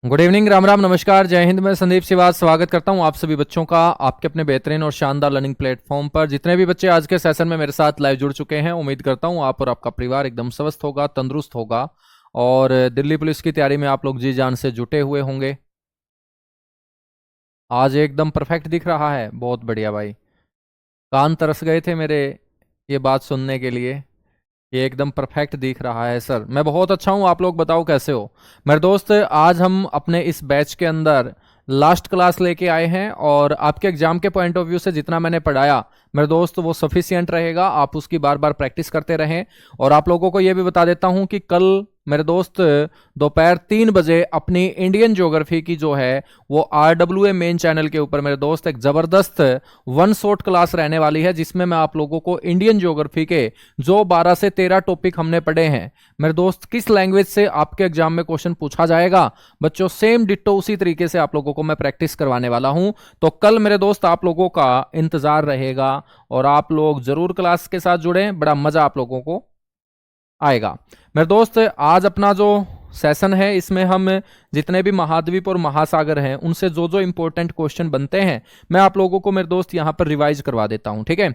Good evening, Ram Ram, नमस्कार, जय हिंद। मैं संदीप श्रीवास्तव स्वागत करता हूं आप सभी बच्चों का आपके अपने बेहतरीन और शानदार लर्निंग प्लेटफॉर्म पर। जितने भी बच्चे आज के सेशन में मेरे साथ लाइव जुड़ चुके हैं, उम्मीद करता हूं आप और आपका परिवार एकदम स्वस्थ होगा, तंदुरुस्त होगा और दिल्ली पुलिस की तैयारी में आप लोग जी जान से जुटे हुए होंगे। आज एकदम परफेक्ट दिख रहा है, बहुत बढ़िया भाई। कान तरस गए थे मेरे ये बात सुनने के लिए। ये एकदम परफेक्ट दिख रहा है सर। मैं बहुत अच्छा हूं, आप लोग बताओ कैसे हो मेरे दोस्त। आज हम अपने इस बैच के अंदर लास्ट क्लास लेके आए हैं और आपके एग्जाम के पॉइंट ऑफ व्यू से जितना मैंने पढ़ाया मेरे दोस्त वो सफिशिएंट रहेगा। आप उसकी बार बार प्रैक्टिस करते रहें। और आप लोगों को यह भी बता देता हूं कि कल मेरे दोस्त दोपहर 3 बजे अपनी इंडियन ज्योग्राफी की जो है वो RWA मेन चैनल के ऊपर मेरे दोस्त एक जबरदस्त वन शॉट क्लास रहने वाली है, जिसमें मैं आप लोगों को इंडियन ज्योग्राफी के जो 12 से 13 टॉपिक हमने पढ़े हैं मेरे दोस्त, किस लैंग्वेज से आपके एग्जाम में क्वेश्चन पूछा जाएगा बच्चों, सेम डिट्टो उसी तरीके से आप लोगों को मैं प्रैक्टिस करवाने वाला हूं। तो कल मेरे दोस्त आप लोगों का इंतजार रहेगा और आप लोग जरूर क्लास के साथ जुड़ें, बड़ा मजा आप लोगों को आएगा मेरे दोस्त। आज अपना जो सेशन है इसमें हम जितने भी महाद्वीप और महासागर हैं उनसे जो जो इंपॉर्टेंट क्वेश्चन बनते हैं मैं आप लोगों को मेरे दोस्त यहां पर रिवाइज करवा देता हूं, ठीक है।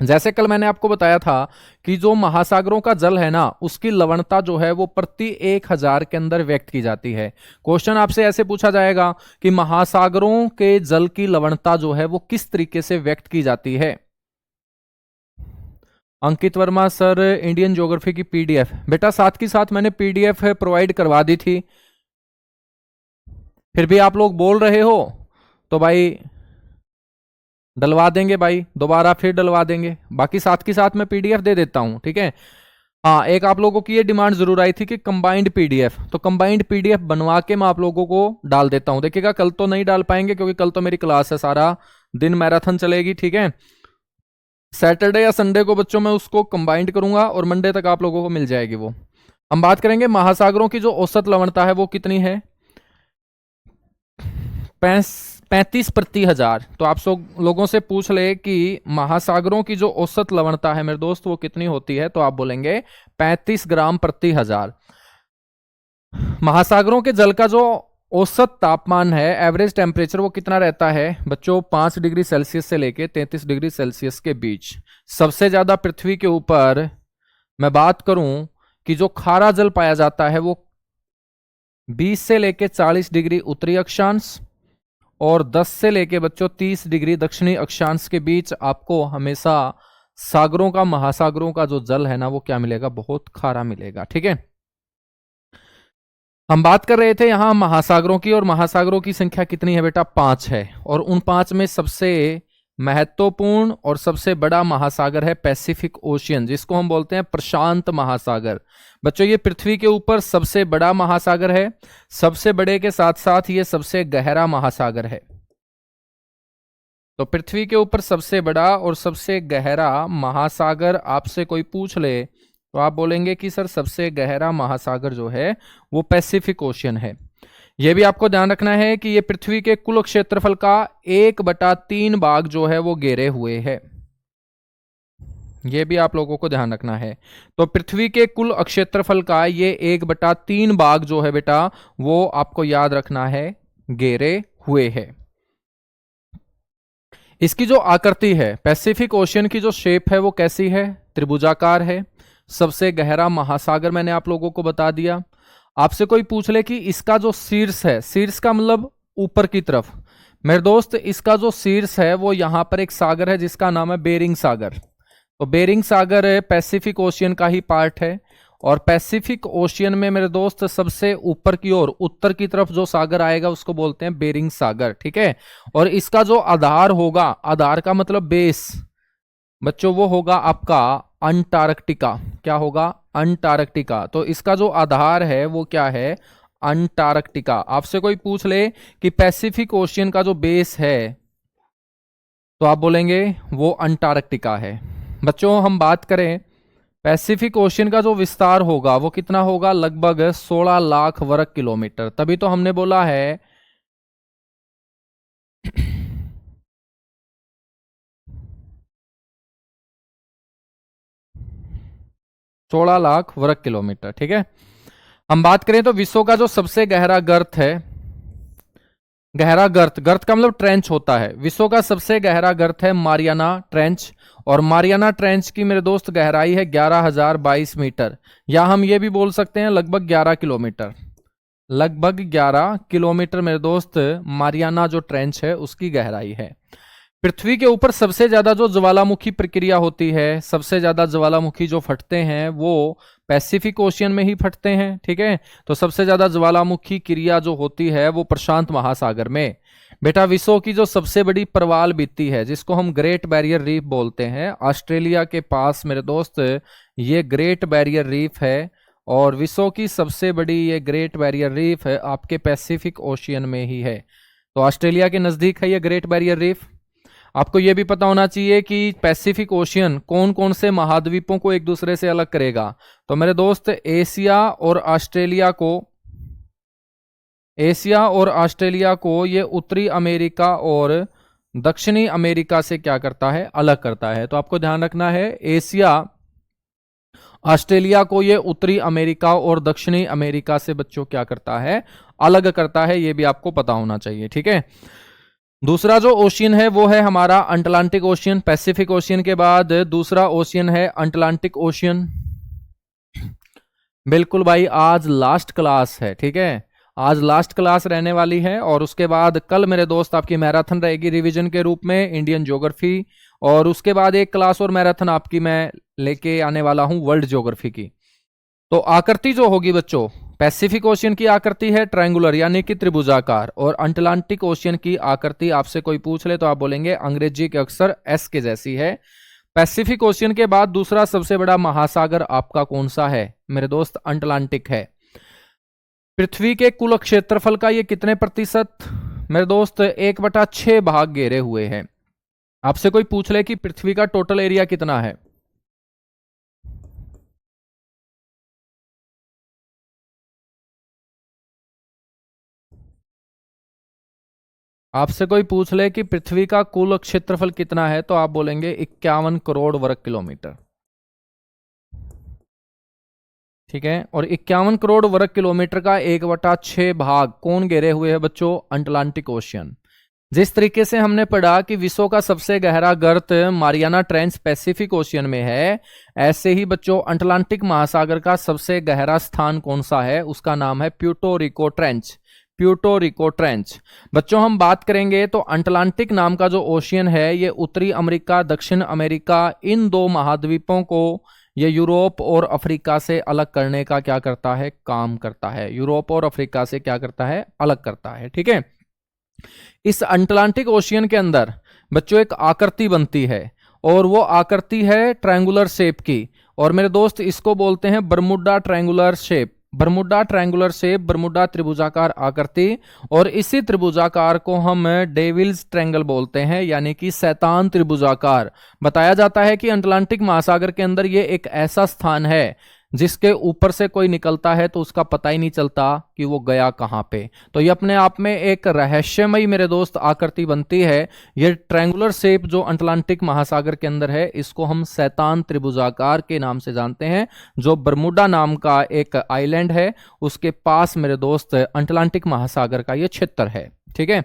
जैसे कल मैंने आपको बताया था कि जो महासागरों का जल है ना उसकी लवणता जो है वो प्रति 1000 के अंदर व्यक्त की जाती है। क्वेश्चन आपसे ऐसे पूछा जाएगा कि महासागरों के जल की लवणता जो है वो किस तरीके से व्यक्त की जाती है। अंकित वर्मा सर, इंडियन ज्योग्राफी की पीडीएफ बेटा साथ की साथ मैंने पीडीएफ प्रोवाइड करवा दी थी, फिर भी आप लोग बोल रहे हो तो भाई डलवा देंगे भाई, दोबारा फिर डलवा देंगे। बाकी साथ की साथ मैं पीडीएफ दे देता हूं, ठीक है। हाँ, एक आप लोगों की ये डिमांड जरूर आई थी कि कंबाइंड पीडीएफ, तो कंबाइंड पीडीएफ बनवा के मैं आप लोगों को डाल देता हूं। देखिएगा कल तो नहीं डाल पाएंगे क्योंकि कल तो मेरी क्लास है, सारा दिन मैराथन चलेगी, ठीक है। सैटरडे या संडे को बच्चों मैं उसको कंबाइंड करूंगा और मंडे तक आप लोगों को मिल जाएगी वो। हम बात करेंगे महासागरों की जो औसत लवणता है वो कितनी है, 35 प्रति हजार। तो आप सब लोगों से पूछ ले कि महासागरों की जो औसत लवणता है मेरे दोस्त वो कितनी होती है, तो आप बोलेंगे 35 ग्राम प्रति हजार। महासागरों के जल का जो औसत तापमान है, एवरेज टेम्परेचर, वो कितना रहता है बच्चों, 5 डिग्री सेल्सियस से लेके 33 डिग्री सेल्सियस के बीच। सबसे ज्यादा पृथ्वी के ऊपर मैं बात करूं कि जो खारा जल पाया जाता है वो 20 से लेके 40 डिग्री उत्तरी अक्षांश और 10 से लेके बच्चों 30 डिग्री दक्षिणी अक्षांश के बीच आपको हमेशा सागरों का, महासागरों का जो जल है ना वो क्या मिलेगा, बहुत खारा मिलेगा, ठीक है। हम बात कर रहे थे यहां महासागरों की, और महासागरों की संख्या कितनी है बेटा, 5 है। और उन 5 में सबसे महत्वपूर्ण और सबसे बड़ा महासागर है पैसिफिक ओशियन, जिसको हम बोलते हैं प्रशांत महासागर। बच्चों ये पृथ्वी के ऊपर सबसे बड़ा महासागर है, सबसे बड़े के साथ साथ ये सबसे गहरा महासागर है। तो पृथ्वी के ऊपर सबसे बड़ा और सबसे गहरा महासागर आपसे कोई पूछ ले तो आप बोलेंगे कि सर सबसे गहरा महासागर जो है वो पैसिफिक ओशियन है। यह भी आपको ध्यान रखना है कि ये पृथ्वी के कुल क्षेत्रफल का 1/3 भाग जो है वो घेरे हुए है। यह भी आप लोगों को ध्यान रखना है। तो पृथ्वी के कुल क्षेत्रफल का ये 1/3 भाग जो है बेटा वो आपको याद रखना है घेरे हुए है। इसकी जो आकृति है, पैसिफिक ओशियन की जो शेप है वो कैसी है, त्रिभुजाकार है। सबसे गहरा महासागर मैंने आप लोगों को बता दिया। आपसे कोई पूछ ले कि इसका जो शीर्ष है, शीर्ष का मतलब ऊपर की तरफ, मेरे दोस्त इसका जो शीर्ष है वो यहां पर एक सागर है जिसका नाम है बेरिंग सागर। तो बेरिंग सागर पैसिफिक ओशियन का ही पार्ट है। और पैसिफिक ओशियन में मेरे दोस्त सबसे ऊपर की ओर उत्तर की तरफ जो सागर आएगा उसको बोलते हैं बेरिंग सागर, ठीक है। और इसका जो आधार होगा, आधार का मतलब बेस बच्चों, वो होगा आपका अंटार्कटिका। क्या होगा, अंटार्कटिका। तो इसका जो आधार है वो क्या है, अंटार्कटिका। आपसे कोई पूछ ले कि पैसिफिक ओशियन का जो बेस है तो आप बोलेंगे वो अंटार्कटिका है। बच्चों हम बात करें पैसिफिक ओशियन का जो विस्तार होगा वो कितना होगा, लगभग 16 लाख वर्ग किलोमीटर। तभी तो हमने बोला है 16 लाख वर्ग किलोमीटर, ठीक है। हम बात करें तो विश्व का जो सबसे गहरा गर्त है गहरा गर्त, गर्त का मतलब ट्रेंच होता है। विश्व का सबसे गहरा गर्त है मारियाना ट्रेंच, और मारियाना ट्रेंच की मेरे दोस्त गहराई है 11,022 मीटर, या हम ये भी बोल सकते हैं लगभग 11 किलोमीटर। लगभग 11 किलोमीटर मेरे दोस्त मारियाना जो ट्रेंच है उसकी गहराई है। पृथ्वी के ऊपर सबसे ज्यादा जो ज्वालामुखी प्रक्रिया होती है, सबसे ज्यादा ज्वालामुखी जो फटते हैं वो पैसिफिक ओशियन में ही फटते हैं, ठीक है। तो सबसे ज्यादा ज्वालामुखी क्रिया जो होती है वो प्रशांत महासागर में। बेटा विश्व की जो सबसे बड़ी प्रवाल भित्ति है जिसको हम ग्रेट बैरियर रीफ बोलते हैं, ऑस्ट्रेलिया के पास मेरे दोस्त ये ग्रेट बैरियर रीफ है, और विश्व की सबसे बड़ी ये ग्रेट बैरियर रीफ है आपके पैसिफिक ओशियन में ही है। तो ऑस्ट्रेलिया के नजदीक है ये ग्रेट बैरियर रीफ। आपको यह भी पता होना चाहिए कि पैसिफिक ओशियन कौन कौन से महाद्वीपों को एक दूसरे से अलग करेगा। तो मेरे दोस्त एशिया और ऑस्ट्रेलिया को ये उत्तरी अमेरिका और दक्षिणी अमेरिका से क्या करता है, अलग करता है। तो आपको ध्यान रखना है, एशिया ऑस्ट्रेलिया को ये उत्तरी अमेरिका और दक्षिणी अमेरिका से बच्चों क्या करता है, अलग करता है। ये भी आपको पता होना चाहिए, ठीक है। दूसरा जो ओशियन है वो है हमारा अटलांटिक ओशियन। पैसिफिक ओशियन के बाद दूसरा ओशियन है अटलांटिक ओशियन। बिल्कुल भाई, आज लास्ट क्लास है, ठीक है, आज लास्ट क्लास रहने वाली है, और उसके बाद कल मेरे दोस्त आपकी मैराथन रहेगी रिवीजन के रूप में, इंडियन ज्योग्राफी, और उसके बाद एक क्लास और मैराथन आपकी मैं लेके आने वाला हूं वर्ल्ड ज्योग्राफी की। तो आकृति जो होगी बच्चों, पैसिफिक ओशियन की आकृति है ट्रायंगुलर यानी कि त्रिभुजाकार, और अटलांटिक ओशियन की आकृति आपसे कोई पूछ ले तो आप बोलेंगे अंग्रेजी के अक्षर एस के जैसी है। पैसिफिक ओशियन के बाद दूसरा सबसे बड़ा महासागर आपका कौन सा है मेरे दोस्त, अटलांटिक है। पृथ्वी के कुल क्षेत्रफल का ये कितने प्रतिशत मेरे दोस्त, 1/6 भाग घेरे हुए हैं। आपसे कोई पूछ ले कि पृथ्वी का टोटल एरिया कितना है, आपसे कोई पूछ ले कि पृथ्वी का कुल क्षेत्रफल कितना है तो आप बोलेंगे 51 करोड़ वर्ग किलोमीटर, ठीक है। और 51 करोड़ वर्ग किलोमीटर का 1/6 भाग कौन घेरे हुए है बच्चों, अटलांटिक ओशियन। जिस तरीके से हमने पढ़ा कि विश्व का सबसे गहरा गर्त मारियाना ट्रेंच पैसिफिक ओशियन में है, ऐसे ही बच्चों अटलांटिक महासागर का सबसे गहरा स्थान कौन सा है, उसका नाम है Puerto Rico trench. Puerto Rico trench. बच्चों हम बात करेंगे तो अटलांटिक नाम का जो ओशियन है ये उत्तरी अमेरिका, दक्षिण अमेरिका, इन दो महाद्वीपों को ये यूरोप और अफ्रीका से अलग करने का क्या करता है, काम करता है। यूरोप और अफ्रीका से क्या करता है, अलग करता है, ठीक है। इस अटलांटिक ओशियन के अंदर बच्चों एक आकृति बनती है, और वो आकृति है ट्रायंगुलर शेप की, और मेरे दोस्त इसको बोलते हैं Bermuda triangular shape. Bermuda triangular shape, Bermuda त्रिभुजाकार आकृति, और इसी त्रिभुजाकार को हम डेविल्स ट्रायंगल बोलते हैं, यानी कि शैतान त्रिभुजाकार। बताया जाता है कि अटलांटिक महासागर के अंदर ये एक ऐसा स्थान है जिसके ऊपर से कोई निकलता है तो उसका पता ही नहीं चलता कि वो गया कहां पे। तो ये अपने आप में एक रहस्यमयी मेरे दोस्त आकृति बनती है। ये ट्रायंगुलर शेप जो अटलांटिक महासागर के अंदर है इसको हम शैतान त्रिभुजाकार के नाम से जानते हैं, जो बरमुडा नाम का एक आइलैंड है उसके पास मेरे दोस्त अटलांटिक महासागर का ये क्षेत्र है, ठीक है।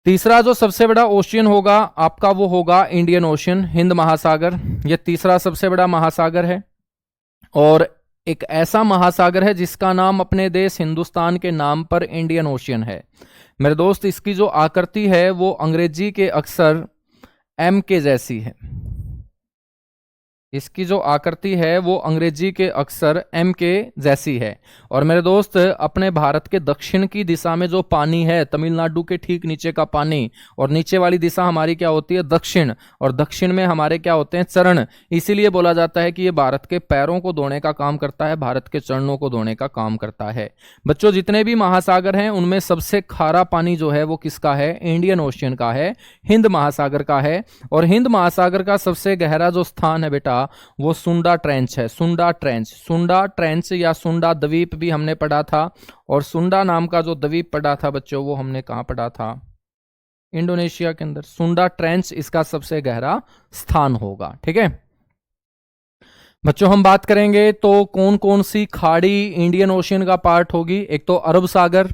तीसरा जो सबसे बड़ा ओशियन होगा आपका वो होगा इंडियन ओशियन, हिंद महासागर। ये तीसरा सबसे बड़ा महासागर है, और एक ऐसा महासागर है जिसका नाम अपने देश हिंदुस्तान के नाम पर इंडियन ओशियन है। मेरे दोस्त इसकी जो आकृति है वो अंग्रेजी के अक्षर एम के जैसी है। इसकी जो आकृति है वो अंग्रेजी के अक्षर एम के जैसी है। और मेरे दोस्त अपने भारत के दक्षिण की दिशा में जो पानी है, तमिलनाडु के ठीक नीचे का पानी, और नीचे वाली दिशा हमारी क्या होती है, दक्षिण, और दक्षिण में हमारे क्या होते हैं, चरण। इसीलिए बोला जाता है कि ये भारत के पैरों को धोने का काम करता है, भारत के चरणों को धोने का काम करता है। बच्चों जितने भी महासागर हैं उनमें सबसे खारा पानी जो है वो किसका है, इंडियन ओशियन का है, हिंद महासागर का है। और हिंद महासागर का सबसे गहरा जो स्थान है बेटा वो सुंडा ट्रेंच है। सुंडा ट्रेंच, सुंडा ट्रेंच या सुंडा द्वीप भी हमने पढ़ा था, और सुंडा नाम का जो द्वीप पढ़ा था बच्चों वो हमने कहां पढ़ा था, इंडोनेशिया के अंदर। सुंडा ट्रेंच इसका सबसे गहरा स्थान होगा, ठीक है। बच्चों हम बात करेंगे तो कौन कौन सी खाड़ी इंडियन ओशियन का पार्ट होगी। एक तो अरब सागर,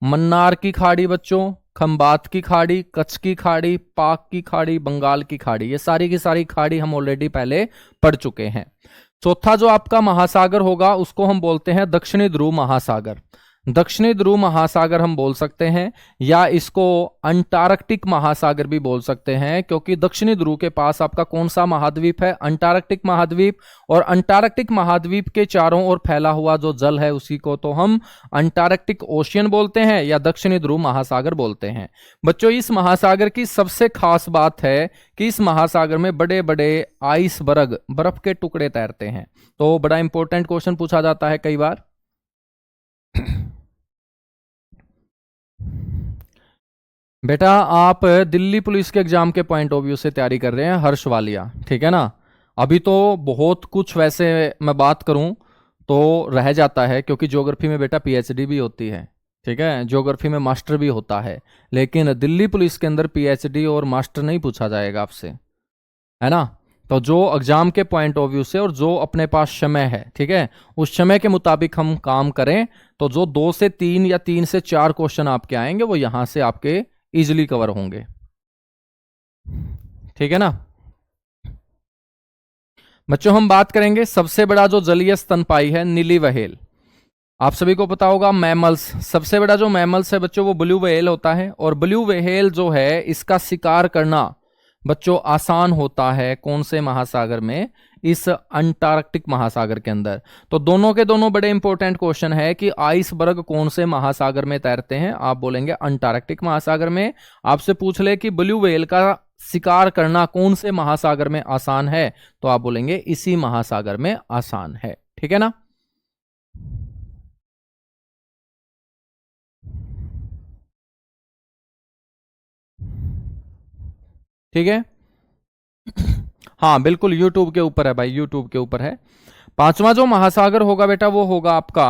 मन्नार की खाड़ी बच्चों, खंबात की खाड़ी, कच्छ की खाड़ी, पाक की खाड़ी, बंगाल की खाड़ी, ये सारी की सारी खाड़ी हम ऑलरेडी पहले पढ़ चुके हैं। चौथा जो आपका महासागर होगा उसको हम बोलते हैं दक्षिणी ध्रुव महासागर। दक्षिणी ध्रुव महासागर हम बोल सकते हैं, या इसको अंटार्कटिक महासागर भी बोल सकते हैं, क्योंकि दक्षिणी ध्रुव के पास आपका कौन सा महाद्वीप है? अंटार्कटिक महाद्वीप। और अंटार्कटिक महाद्वीप के चारों ओर फैला हुआ जो जल है उसी को तो हम अंटार्कटिक ओशियन बोलते हैं या दक्षिणी ध्रुव महासागर बोलते हैं। बच्चों इस महासागर की सबसे खास बात है कि इस महासागर में बड़े बड़े आइसबर्ग, बर्फ के टुकड़े तैरते हैं। तो बड़ा इंपॉर्टेंट क्वेश्चन पूछा जाता है कई बार। बेटा आप दिल्ली पुलिस के एग्जाम के पॉइंट ऑफ व्यू से तैयारी कर रहे हैं, हर्ष वालिया, ठीक है ना। अभी तो बहुत कुछ वैसे मैं बात करूं तो रह जाता है, क्योंकि ज्योग्राफी में बेटा पीएचडी भी होती है, ठीक है, ज्योग्राफी में मास्टर भी होता है। लेकिन दिल्ली पुलिस के अंदर पीएचडी और मास्टर नहीं पूछा जाएगा आपसे, है ना। तो जो एग्जाम के पॉइंट ऑफ व्यू से और जो अपने पास समय है, ठीक है, उस समय के मुताबिक हम काम करें तो जो 2 से 3 या 3 से 4 क्वेश्चन आपके आएंगे वो यहां से आपके इजिली कवर होंगे, ठीक है ना। बच्चों हम बात करेंगे सबसे बड़ा जो जलीय स्तनपायी है नीली व्हेल। आप सभी को पता होगा मैमल्स, सबसे बड़ा जो मैमल्स है बच्चों वो ब्लू व्हेल होता है। और ब्लू व्हेल जो है इसका शिकार करना बच्चों आसान होता है कौन से महासागर में? इस अंटार्कटिक महासागर के अंदर। तो दोनों के दोनों बड़े इंपॉर्टेंट क्वेश्चन है कि आइसबर्ग कौन से महासागर में तैरते हैं? आप बोलेंगे अंटार्कटिक महासागर में। आपसे पूछ ले कि ब्लू व्हेल का शिकार करना कौन से महासागर में आसान है, तो आप बोलेंगे इसी महासागर में आसान है, ठीक है ना। ठीक है, हाँ बिल्कुल यूट्यूब के ऊपर है भाई, यूट्यूब के ऊपर है। पांचवा जो महासागर होगा बेटा वो होगा आपका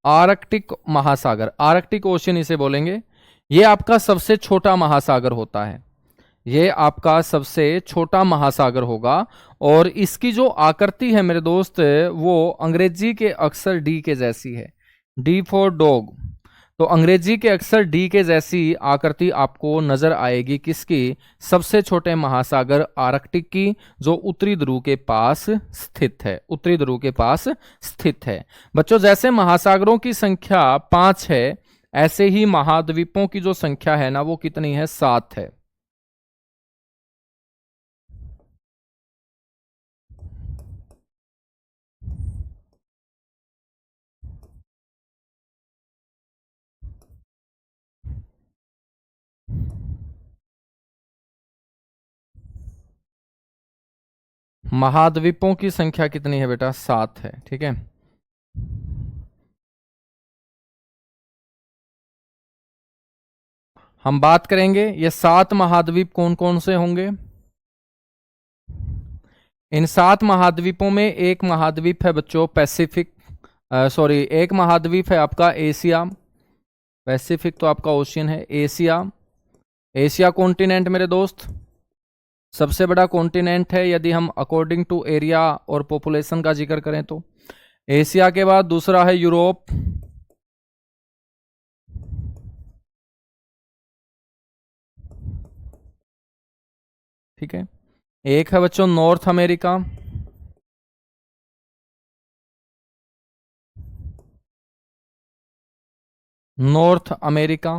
आर्कटिक महासागर, आर्कटिक ओशियन इसे बोलेंगे। ये आपका सबसे छोटा महासागर होता है, ये आपका सबसे छोटा महासागर होगा। और इसकी जो आकृति है मेरे दोस्त वो अंग्रेजी के अक्षर डी के जैसी है, डी फॉर डॉग। तो अंग्रेजी के अक्षर डी के जैसी आकृति आपको नजर आएगी किसकी? सबसे छोटे महासागर आर्कटिक की, जो उत्तरी ध्रुव के पास स्थित है, उत्तरी ध्रुव के पास स्थित है। बच्चों जैसे महासागरों की संख्या 5 है, ऐसे ही महाद्वीपों की जो संख्या है ना वो कितनी है? 7 है। महाद्वीपों की संख्या कितनी है बेटा? 7 है, ठीक है। हम बात करेंगे ये 7 महाद्वीप कौन कौन से होंगे। इन 7 महाद्वीपों में एक महाद्वीप है बच्चों पैसिफिक, सॉरी एक महाद्वीप है आपका एशिया। पैसिफिक तो आपका ओशियन है। एशिया, एशिया कॉन्टिनेंट मेरे दोस्त सबसे बड़ा कॉन्टिनेंट है यदि हम अकॉर्डिंग टू एरिया और पॉपुलेशन का जिक्र करें तो। एशिया के बाद दूसरा है यूरोप, ठीक है। एक है बच्चों नॉर्थ अमेरिका, नॉर्थ अमेरिका।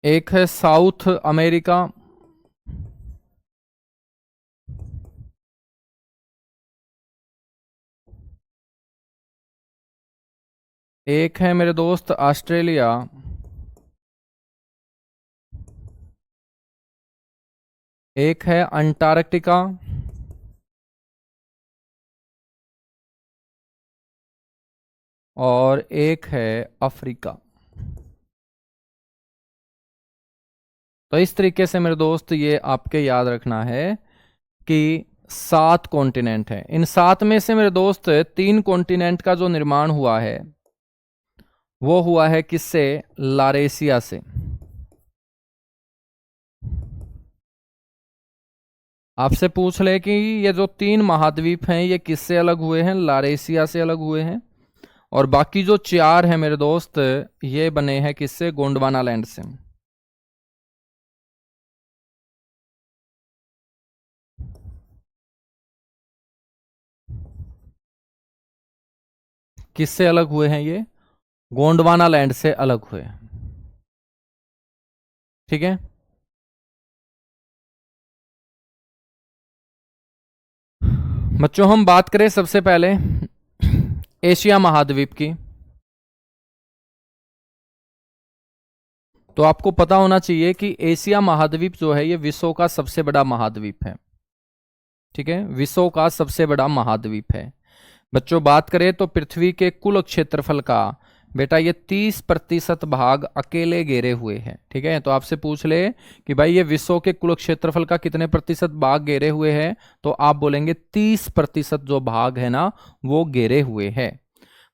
एक है साउथ अमेरिका, एक है मेरे दोस्त ऑस्ट्रेलिया, एक है अंटार्कटिका, और एक है अफ्रीका। तो इस तरीके से मेरे दोस्त ये आपके याद रखना है कि 7 कॉन्टिनेंट हैं। इन 7 में से मेरे दोस्त 3 कॉन्टिनेंट का जो निर्माण हुआ है वो हुआ है किससे? लारेशिया से। आपसे पूछ ले कि ये जो 3 महाद्वीप हैं ये किससे अलग हुए हैं? लारेशिया से अलग हुए हैं। और बाकी जो 4 है मेरे दोस्त, ये बने हैं किससे? गोंडवाना लैंड से। किससे अलग हुए हैं ये? गोंडवाना लैंड से अलग हुए। ठीक है। बच्चों हम बात करें सबसे पहले एशिया महाद्वीप की, तो आपको पता होना चाहिए कि एशिया महाद्वीप जो है ये विश्व का सबसे बड़ा महाद्वीप है। ठीक है, विश्व का सबसे बड़ा महाद्वीप है। बच्चों बात करें तो पृथ्वी के कुल क्षेत्रफल का बेटा ये 30% भाग अकेले घेरे हुए हैं। ठीक है, तो आपसे पूछ ले कि भाई ये विश्व के कुल क्षेत्रफल का कितने प्रतिशत भाग घेरे हुए हैं, तो आप बोलेंगे 30% जो भाग है ना वो घेरे हुए हैं।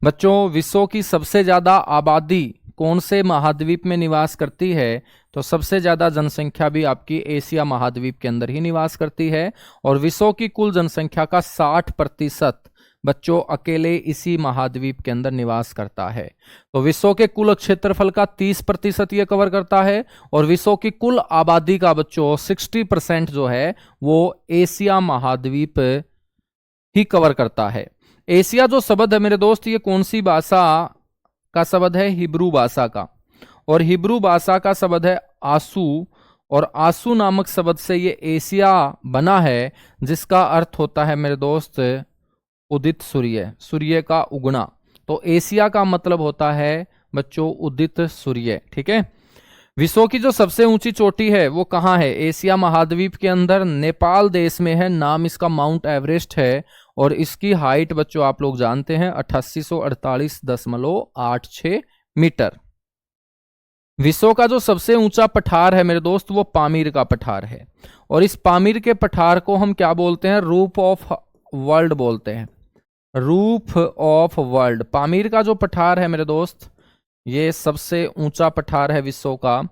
बच्चों विश्व की सबसे ज्यादा आबादी कौन से महाद्वीप में निवास करती है? तो सबसे ज्यादा जनसंख्या भी आपकी एशिया महाद्वीप के अंदर ही निवास करती है, और विश्व की कुल जनसंख्या का 60% बच्चों अकेले इसी महाद्वीप के अंदर निवास करता है। तो विश्व के कुल क्षेत्रफल का 30% ये कवर करता है, और विश्व की कुल आबादी का बच्चों 60% जो है वो एशिया महाद्वीप ही कवर करता है। एशिया जो शब्द है मेरे दोस्त, ये कौन सी भाषा का शब्द है? हिब्रू भाषा का, और हिब्रू भाषा का शब्द है आसू, और आसू नामक शब्द से ये एशिया बना है, जिसका अर्थ होता है मेरे दोस्त उदित सूर्य, सूर्य का उगना। तो एशिया का मतलब होता है बच्चों उदित सूर्य। ठीक है, विश्व की जो सबसे ऊंची चोटी है वो कहाँ है? एशिया महाद्वीप के अंदर नेपाल देश में है, नाम इसका माउंट एवरेस्ट है, और इसकी हाइट बच्चों आप लोग जानते हैं 8848.86 मीटर। विश्व का जो सबसे ऊंचा पठार है मेरे दोस्त वो पामीर का पठार है, और इस पामीर के पठार को हम क्या बोलते हैं? रूफ ऑफ वर्ल्ड बोलते हैं, रूफ ऑफ वर्ल्ड। पामीर का जो पठार है मेरे दोस्त ये सबसे ऊंचा पठार है विश्व का,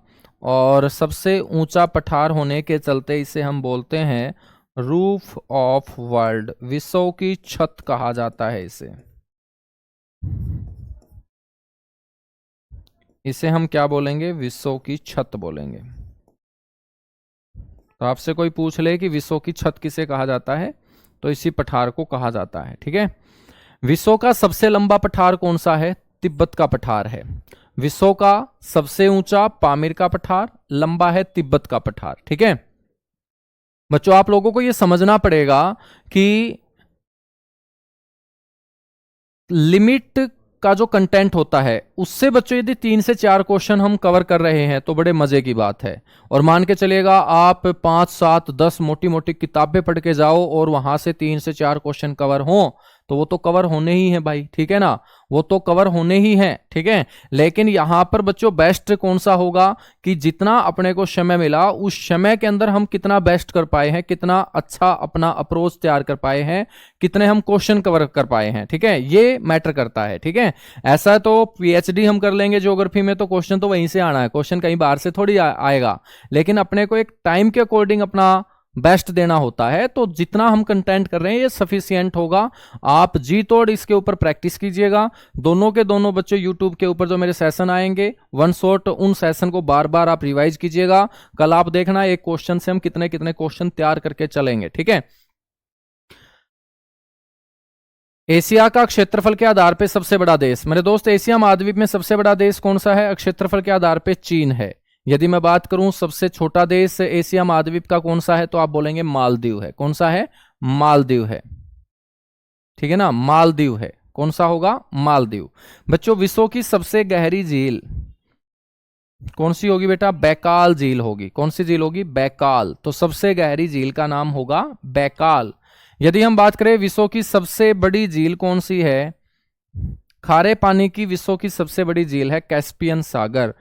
और सबसे ऊंचा पठार होने के चलते इसे हम बोलते हैं रूफ ऑफ वर्ल्ड, विश्व की छत कहा जाता है इसे हम क्या बोलेंगे? विश्व की छत बोलेंगे। तो आपसे कोई पूछ ले कि विश्व की छत किसे कहा जाता है, तो इसी पठार को कहा जाता है। ठीक है, विश्व का सबसे लंबा पठार कौन सा है? तिब्बत का पठार है। विश्व का सबसे ऊंचा पामीर का पठार, लंबा है तिब्बत का पठार। ठीक है बच्चों, आप लोगों को यह समझना पड़ेगा कि लिमिट का जो कंटेंट होता है उससे बच्चों यदि 3 से 4 क्वेश्चन हम कवर कर रहे हैं तो बड़े मजे की बात है। और मान के चलिएगा आप 5, 7, 10 मोटी मोटी किताबें पढ़ के जाओ और वहां से 3 से 4 क्वेश्चन कवर हो तो वो तो कवर होने ही है भाई। ठीक है ना, वो तो कवर होने ही है। ठीक है, लेकिन यहां पर बच्चों बेस्ट कौन सा होगा कि जितना अपने को समय मिला उस समय के अंदर हम कितना बेस्ट कर पाए हैं, कितना अच्छा अपना अप्रोच तैयार कर पाए हैं, कितने हम क्वेश्चन कवर कर पाए हैं। ठीक है, ये मैटर करता है। ठीक है, ऐसा तो पीएचडी हम कर लेंगे ज्योग्राफी में तो क्वेश्चन तो वहीं से आना है, क्वेश्चन कहीं बाहर से थोड़ी आएगा। लेकिन अपने को एक टाइम के अकॉर्डिंग अपना बेस्ट देना होता है, तो जितना हम कंटेंट कर रहे हैं ये सफिशिएंट होगा। आप जी तोड़ इसके ऊपर प्रैक्टिस कीजिएगा। दोनों के दोनों बच्चों यूट्यूब के ऊपर जो मेरे सेशन आएंगे वन शॉट, उन सेशन को बार बार आप रिवाइज कीजिएगा। कल आप देखना एक क्वेश्चन से हम कितने कितने क्वेश्चन तैयार करके चलेंगे। ठीक है, एशिया का क्षेत्रफल के आधार पर सबसे बड़ा देश मेरे दोस्त, एशिया महाद्वीप में सबसे बड़ा देश कौन सा है? क्षेत्रफल के आधार पर चीन है। यदि मैं बात करूं सबसे छोटा देश एशिया महाद्वीप का कौन सा है तो आप बोलेंगे मालदीव है। कौन सा है? मालदीव है। ठीक है ना, मालदीव है। कौन सा होगा? मालदीव। बच्चों विश्व की सबसे गहरी झील कौन सी होगी बेटा? बैकाल झील होगी। कौन सी झील होगी? बैकाल। तो सबसे गहरी झील का नाम होगा बैकाल। यदि हम बात करें विश्व की सबसे बड़ी झील कौन सी है? खारे पानी की विश्व की सबसे बड़ी झील है कैस्पियन सागर।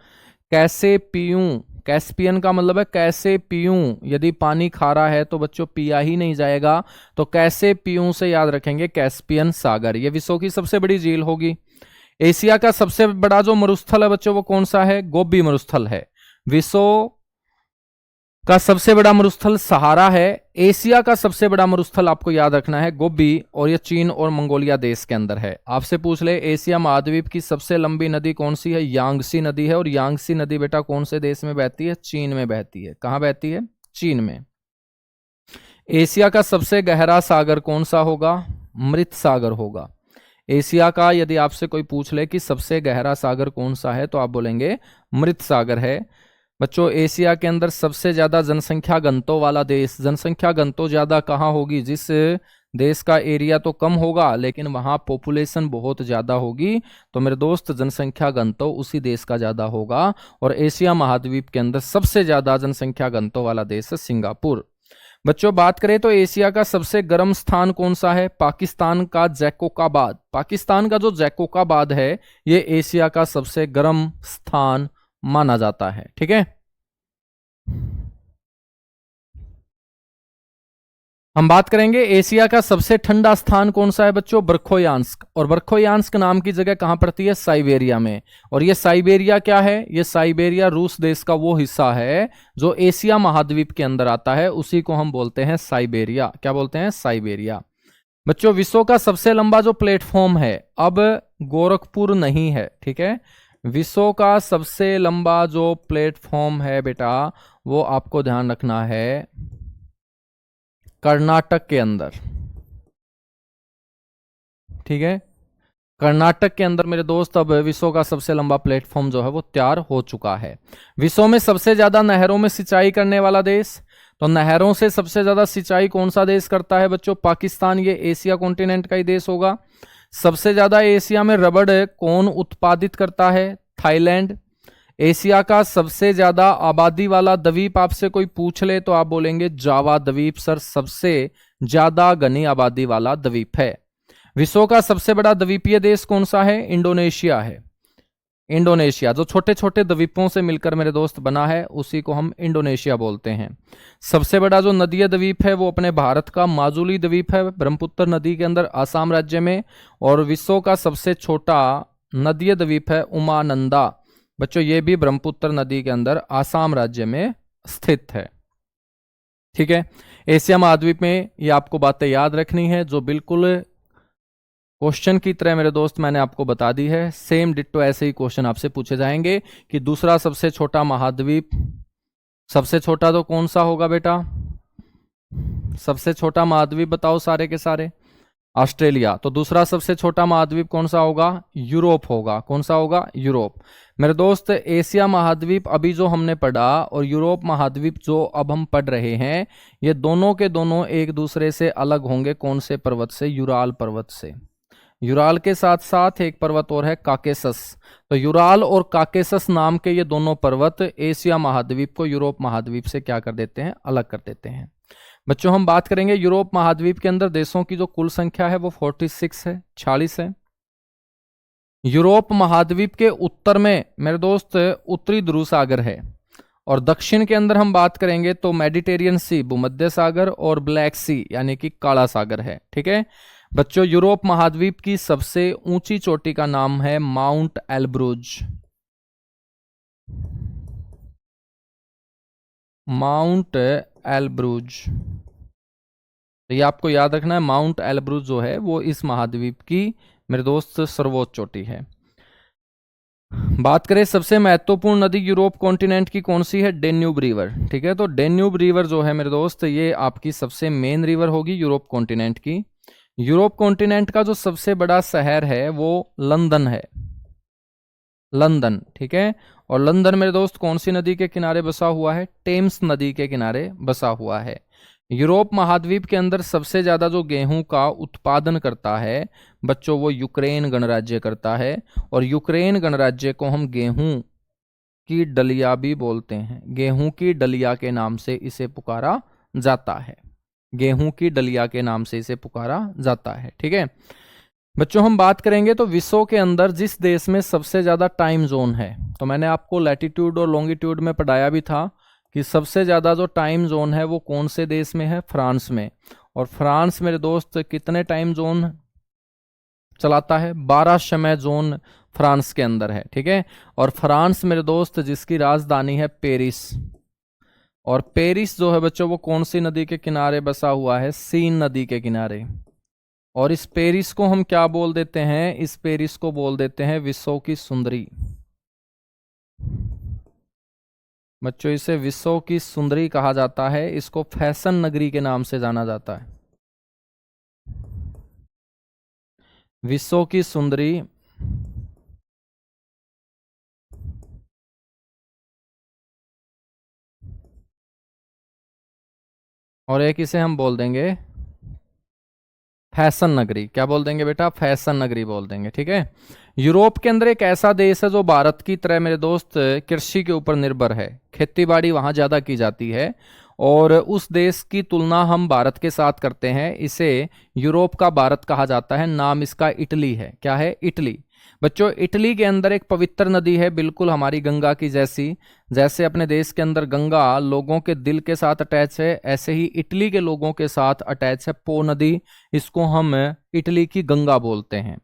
कैसे पीऊं, कैस्पियन का मतलब है कैसे पीऊं। यदि पानी खारा है तो बच्चों पिया ही नहीं जाएगा, तो कैसे पीऊं से याद रखेंगे कैस्पियन सागर। ये विश्व की सबसे बड़ी झील होगी। एशिया का सबसे बड़ा जो मरुस्थल है बच्चों वो कौन सा है? गोबी मरुस्थल है। विश्व का सबसे बड़ा मरुस्थल सहारा है। एशिया का सबसे बड़ा मरुस्थल आपको याद रखना है गोबी, और ये चीन और मंगोलिया देश के अंदर है। आपसे पूछ ले एशिया महाद्वीप की सबसे लंबी नदी कौन सी है, यांगसी नदी है। और यांगसी नदी बेटा कौन से देश में बहती है, चीन में बहती है। कहां बहती है, चीन में। एशिया का सबसे गहरा सागर कौन सा होगा, मृत सागर होगा। एशिया का यदि आपसे कोई पूछ ले कि सबसे गहरा सागर कौन सा है तो आप बोलेंगे मृत सागर है। बच्चों एशिया के अंदर सबसे ज्यादा जनसंख्या घनत्व वाला देश, जनसंख्या घनत्व ज्यादा कहाँ होगी, जिस देश का एरिया तो कम होगा लेकिन वहां पॉपुलेशन बहुत ज्यादा होगी, तो मेरे दोस्त जनसंख्या घनत्व उसी देश का ज्यादा होगा। और एशिया महाद्वीप के अंदर सबसे ज्यादा जनसंख्या घनत्व वाला देश है सिंगापुर। बच्चों बात करें तो एशिया का सबसे गर्म स्थान कौन सा है, पाकिस्तान का जैकोकाबाद। पाकिस्तान का जो जैकोकाबाद है ये एशिया का सबसे गर्म स्थान माना जाता है। ठीक है, हम बात करेंगे एशिया का सबसे ठंडा स्थान कौन सा है बच्चों, बर्खोयांस्क। और बर्खोयांस्क नाम की जगह कहां पड़ती है, साइबेरिया में। और ये साइबेरिया क्या है, ये साइबेरिया रूस देश का वो हिस्सा है जो एशिया महाद्वीप के अंदर आता है, उसी को हम बोलते हैं साइबेरिया। क्या बोलते हैं, साइबेरिया। बच्चों विश्व का सबसे लंबा जो प्लेटफॉर्म है, अब गोरखपुर नहीं है, ठीक है। विश्व का सबसे लंबा जो प्लेटफॉर्म है बेटा वो आपको ध्यान रखना है कर्नाटक के अंदर। ठीक है, कर्नाटक के अंदर मेरे दोस्त अब विश्व का सबसे लंबा प्लेटफॉर्म जो है वो तैयार हो चुका है। विश्व में सबसे ज्यादा नहरों में सिंचाई करने वाला देश, तो नहरों से सबसे ज्यादा सिंचाई कौन सा देश करता है बच्चों, पाकिस्तान। ये एशिया कॉन्टिनेंट का ही देश होगा। सबसे ज्यादा एशिया में रबड़ कौन उत्पादित करता है, थाईलैंड। एशिया का सबसे ज्यादा आबादी वाला द्वीप आपसे कोई पूछ ले तो आप बोलेंगे जावा द्वीप सर सबसे ज्यादा घनी आबादी वाला द्वीप है। विश्व का सबसे बड़ा द्वीपीय देश कौन सा है, इंडोनेशिया है। इंडोनेशिया जो छोटे छोटे द्वीपों से मिलकर मेरे दोस्त बना है उसी को हम इंडोनेशिया बोलते हैं। सबसे बड़ा जो नदीय द्वीप है वो अपने भारत का माजुली द्वीप है, ब्रह्मपुत्र नदी के अंदर आसाम राज्य में। और विश्व का सबसे छोटा नदीय द्वीप है उमानंदा। बच्चों ये भी ब्रह्मपुत्र नदी के अंदर आसाम राज्य में स्थित है। ठीक है, एशिया महाद्वीप में ये आपको बातें याद रखनी है जो बिल्कुल क्वेश्चन की तरह मेरे दोस्त मैंने आपको बता दी है। सेम डिट्टो ऐसे ही क्वेश्चन आपसे पूछे जाएंगे कि दूसरा सबसे छोटा महाद्वीप, सबसे छोटा तो कौन सा होगा बेटा, सबसे छोटा महाद्वीप बताओ सारे के सारे, ऑस्ट्रेलिया। तो दूसरा सबसे छोटा महाद्वीप कौन सा होगा, यूरोप होगा। कौन सा होगा, यूरोप। मेरे दोस्त एशिया महाद्वीप अभी जो हमने पढ़ा और यूरोप महाद्वीप जो अब हम पढ़ रहे हैं, ये दोनों के दोनों एक दूसरे से अलग होंगे। कौन से पर्वत से, यूराल पर्वत से। यूराल के साथ साथ एक पर्वत और है काकेसस। तो यूराल और काकेसस नाम के ये दोनों पर्वत एशिया महाद्वीप को यूरोप महाद्वीप से क्या कर देते हैं, अलग कर देते हैं। बच्चों हम बात करेंगे यूरोप महाद्वीप के अंदर देशों की जो कुल संख्या है वो 46 है, 46 है। यूरोप महाद्वीप के उत्तर में मेरे दोस्त उत्तरी ध्रुव सागर है, और दक्षिण के अंदर हम बात करेंगे तो मेडिटेरियन सी, भूमध्य सागर, और ब्लैक सी यानी कि काला सागर है। ठीक है बच्चों, यूरोप महाद्वीप की सबसे ऊंची चोटी का नाम है माउंट एल्ब्रुज। माउंट एल्ब्रुज, तो ये आपको याद रखना है। माउंट एल्ब्रुज जो है वो इस महाद्वीप की मेरे दोस्त सर्वोच्च चोटी है। बात करें सबसे महत्वपूर्ण नदी यूरोप कॉन्टिनेंट की कौन सी है, डेन्यूब रिवर। ठीक है, तो डेन्यूब रिवर जो है मेरे दोस्त ये आपकी सबसे मेन रिवर होगी यूरोप कॉन्टिनेंट की। यूरोप कॉन्टिनेंट का जो सबसे बड़ा शहर है वो लंदन है, लंदन। ठीक है, और लंदन मेरे दोस्त कौन सी नदी के किनारे बसा हुआ है, टेम्स नदी के किनारे बसा हुआ है। यूरोप महाद्वीप के अंदर सबसे ज्यादा जो गेहूं का उत्पादन करता है बच्चों वो यूक्रेन गणराज्य करता है। और यूक्रेन गणराज्य को हम गेहूं की डलिया भी बोलते हैं, गेहूं की डलिया के नाम से इसे पुकारा जाता है, गेहूं की डलिया के नाम से इसे पुकारा जाता है। ठीक है बच्चों, हम बात करेंगे तो विश्व के अंदर जिस देश में सबसे ज्यादा टाइम जोन है, तो मैंने आपको लैटिट्यूड और लॉन्गिट्यूड में पढ़ाया भी था कि सबसे ज्यादा जो टाइम जोन है वो कौन से देश में है, फ्रांस में। और फ्रांस मेरे दोस्त कितने टाइम जोन चलाता है, 12 समय जोन फ्रांस के अंदर है। ठीक है, और फ्रांस मेरे दोस्त जिसकी राजधानी है पेरिस, और पेरिस जो है बच्चों वो कौन सी नदी के किनारे बसा हुआ है? सीन नदी के किनारे। और इस पेरिस को हम क्या बोल देते हैं? इस पेरिस को बोल देते हैं विश्व की सुंदरी। बच्चों इसे विश्व की सुंदरी कहा जाता है। इसको फैशन नगरी के नाम से जाना जाता है, विश्व की सुंदरी। और एक इसे हम बोल देंगे फैशन नगरी। क्या बोल देंगे बेटा? फैशन नगरी बोल देंगे। ठीक है। यूरोप के अंदर एक ऐसा देश है जो भारत की तरह मेरे दोस्त कृषि के ऊपर निर्भर है, खेती बाड़ी वहां ज्यादा की जाती है। और उस देश की तुलना हम भारत के साथ करते हैं, इसे यूरोप का भारत कहा जाता है। नाम इसका इटली है। क्या है? इटली। बच्चों इटली के अंदर एक पवित्र नदी है, बिल्कुल हमारी गंगा की जैसी। जैसे अपने देश के अंदर गंगा लोगों के दिल के साथ अटैच है, ऐसे ही इटली के लोगों के साथ अटैच है पो नदी। इसको हम इटली की गंगा बोलते हैं।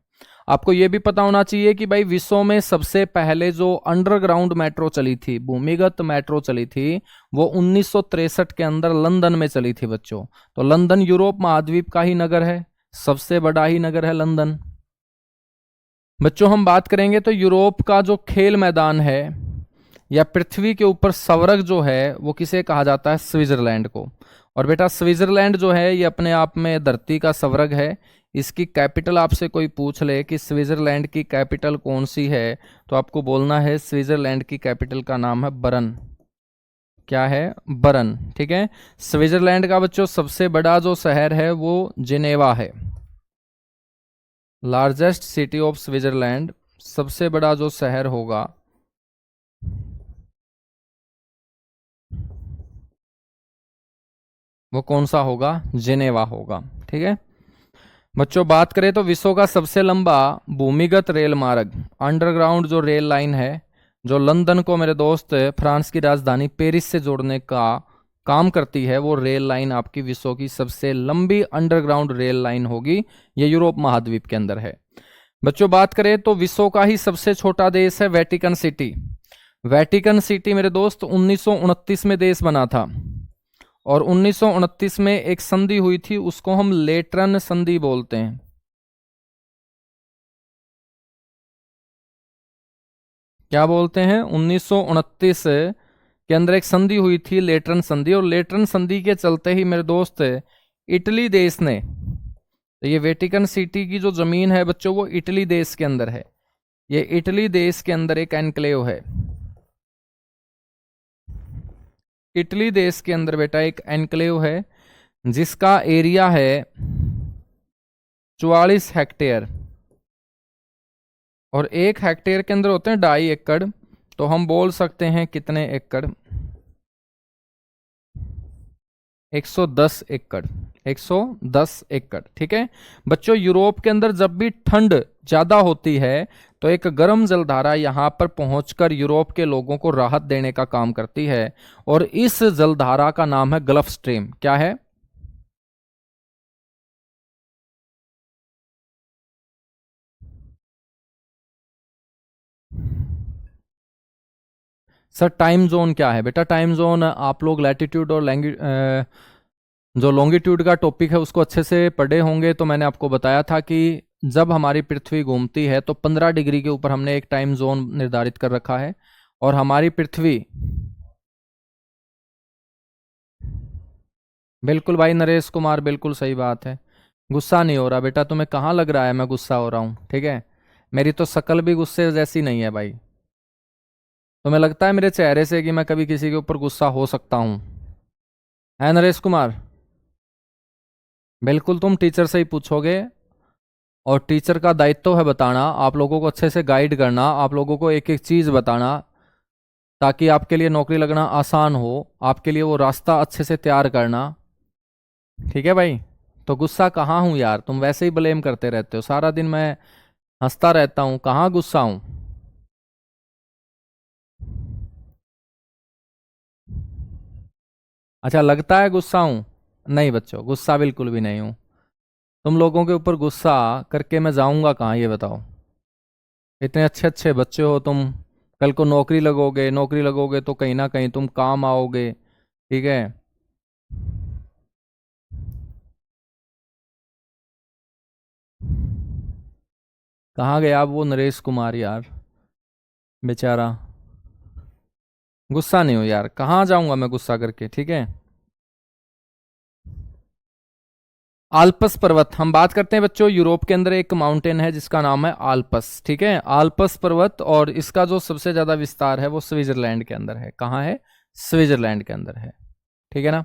आपको यह भी पता होना चाहिए कि भाई विश्व में सबसे पहले जो अंडरग्राउंड मेट्रो चली थी, भूमिगत मेट्रो चली थी, वो 1963 के अंदर लंदन में चली थी बच्चों। तो लंदन यूरोप महाद्वीप का ही नगर है, सबसे बड़ा ही नगर है लंदन। बच्चों हम बात करेंगे तो यूरोप का जो खेल मैदान है या पृथ्वी के ऊपर स्वर्ग जो है वो किसे कहा जाता है? स्विट्जरलैंड को। और बेटा स्विट्जरलैंड जो है ये अपने आप में धरती का स्वर्ग है। इसकी कैपिटल आपसे कोई पूछ ले कि स्विट्जरलैंड की कैपिटल कौन सी है, तो आपको बोलना है स्विट्जरलैंड की कैपिटल का नाम है बर्न। क्या है? बर्न। ठीक है। स्विट्जरलैंड का बच्चों सबसे बड़ा जो शहर है वो जिनेवा है। लार्जेस्ट सिटी ऑफ स्विट्जरलैंड, सबसे बड़ा जो शहर होगा वो कौन सा होगा? जिनेवा होगा। ठीक है। बच्चों बात करें तो विश्व का सबसे लंबा भूमिगत रेल मार्ग, अंडरग्राउंड जो रेल लाइन है, जो लंदन को मेरे दोस्त फ्रांस की राजधानी पेरिस से जोड़ने का काम करती है, वो रेल लाइन आपकी विश्व की सबसे लंबी अंडरग्राउंड रेल लाइन होगी। ये यूरोप महाद्वीप के अंदर है। बच्चों बात करें तो विश्व का ही सबसे छोटा देश है वेटिकन सिटी। वेटिकन सिटी मेरे दोस्त 1929 में देश बना था। और 1929 में एक संधि हुई थी, उसको हम लेटरन संधि बोलते हैं। क्या बोलते हैं? 1929 के अंदर एक संधि हुई थी, लेटरन संधि। और लेटरन संधि के चलते ही मेरे दोस्त इटली देश ने, तो ये वेटिकन सिटी की जो जमीन है बच्चों वो इटली देश के अंदर है। ये इटली देश के अंदर एक एनक्लेव है। इटली देश के अंदर बेटा एक एनक्लेव है जिसका एरिया है 44 हेक्टेयर। और 1 हेक्टेयर के अंदर होते हैं 2.5 एकड़। तो हम बोल सकते हैं कितने एकड़? 110 एकड़। 110 एकड़। ठीक है। बच्चों यूरोप के अंदर जब भी ठंड ज्यादा होती है तो एक गर्म जलधारा यहां पर पहुंचकर यूरोप के लोगों को राहत देने का काम करती है। और इस जलधारा का नाम है गल्फ स्ट्रीम। क्या है? सर टाइम जोन क्या है? बेटा टाइम जोन आप लोग लैटिट्यूड और जो लॉन्गिट्यूड का टॉपिक है उसको अच्छे से पढ़े होंगे। तो मैंने आपको बताया था कि जब हमारी पृथ्वी घूमती है तो 15 डिग्री के ऊपर हमने एक टाइम जोन निर्धारित कर रखा है। और हमारी पृथ्वी, बिल्कुल भाई नरेश कुमार, बिल्कुल सही बात है। गुस्सा नहीं हो रहा बेटा, तुम्हें कहाँ लग रहा है मैं गुस्सा हो रहा हूँ? ठीक है। मेरी तो शक्ल भी गुस्से जैसी नहीं है भाई। तुम्हें लगता है मेरे चेहरे से कि मैं कभी किसी के ऊपर गुस्सा हो सकता हूँ? है नरेश कुमार? बिल्कुल तुम टीचर से ही पूछोगे। और टीचर का दायित्व है बताना, आप लोगों को अच्छे से गाइड करना, आप लोगों को एक एक चीज़ बताना, ताकि आपके लिए नौकरी लगना आसान हो, आपके लिए वो रास्ता अच्छे से तैयार करना। ठीक है भाई। तो गुस्सा कहाँ हूँ यार? तुम वैसे ही ब्लेम करते रहते हो सारा दिन, मैं हंसता रहता हूँ, कहाँ गुस्सा हूँ? अच्छा लगता है गुस्सा हूँ? नहीं बच्चों, गुस्सा बिल्कुल भी नहीं हूँ। तुम लोगों के ऊपर गुस्सा करके मैं जाऊंगा कहाँ, ये बताओ? इतने अच्छे अच्छे बच्चे हो तुम, कल को नौकरी लगोगे, नौकरी लगोगे तो कहीं ना कहीं तुम काम आओगे। ठीक है। कहाँ गया अब वो नरेश कुमार यार, बेचारा। गुस्सा नहीं हो यार, कहाँ जाऊंगा मैं गुस्सा करके, ठीक है। आल्पस पर्वत हम बात करते हैं बच्चों। यूरोप के अंदर एक माउंटेन है जिसका नाम है आल्पस, ठीक है, आल्पस पर्वत। और इसका जो सबसे ज्यादा विस्तार है वो स्विट्जरलैंड के अंदर है। कहाँ है? स्विट्जरलैंड के अंदर है, ठीक है ना।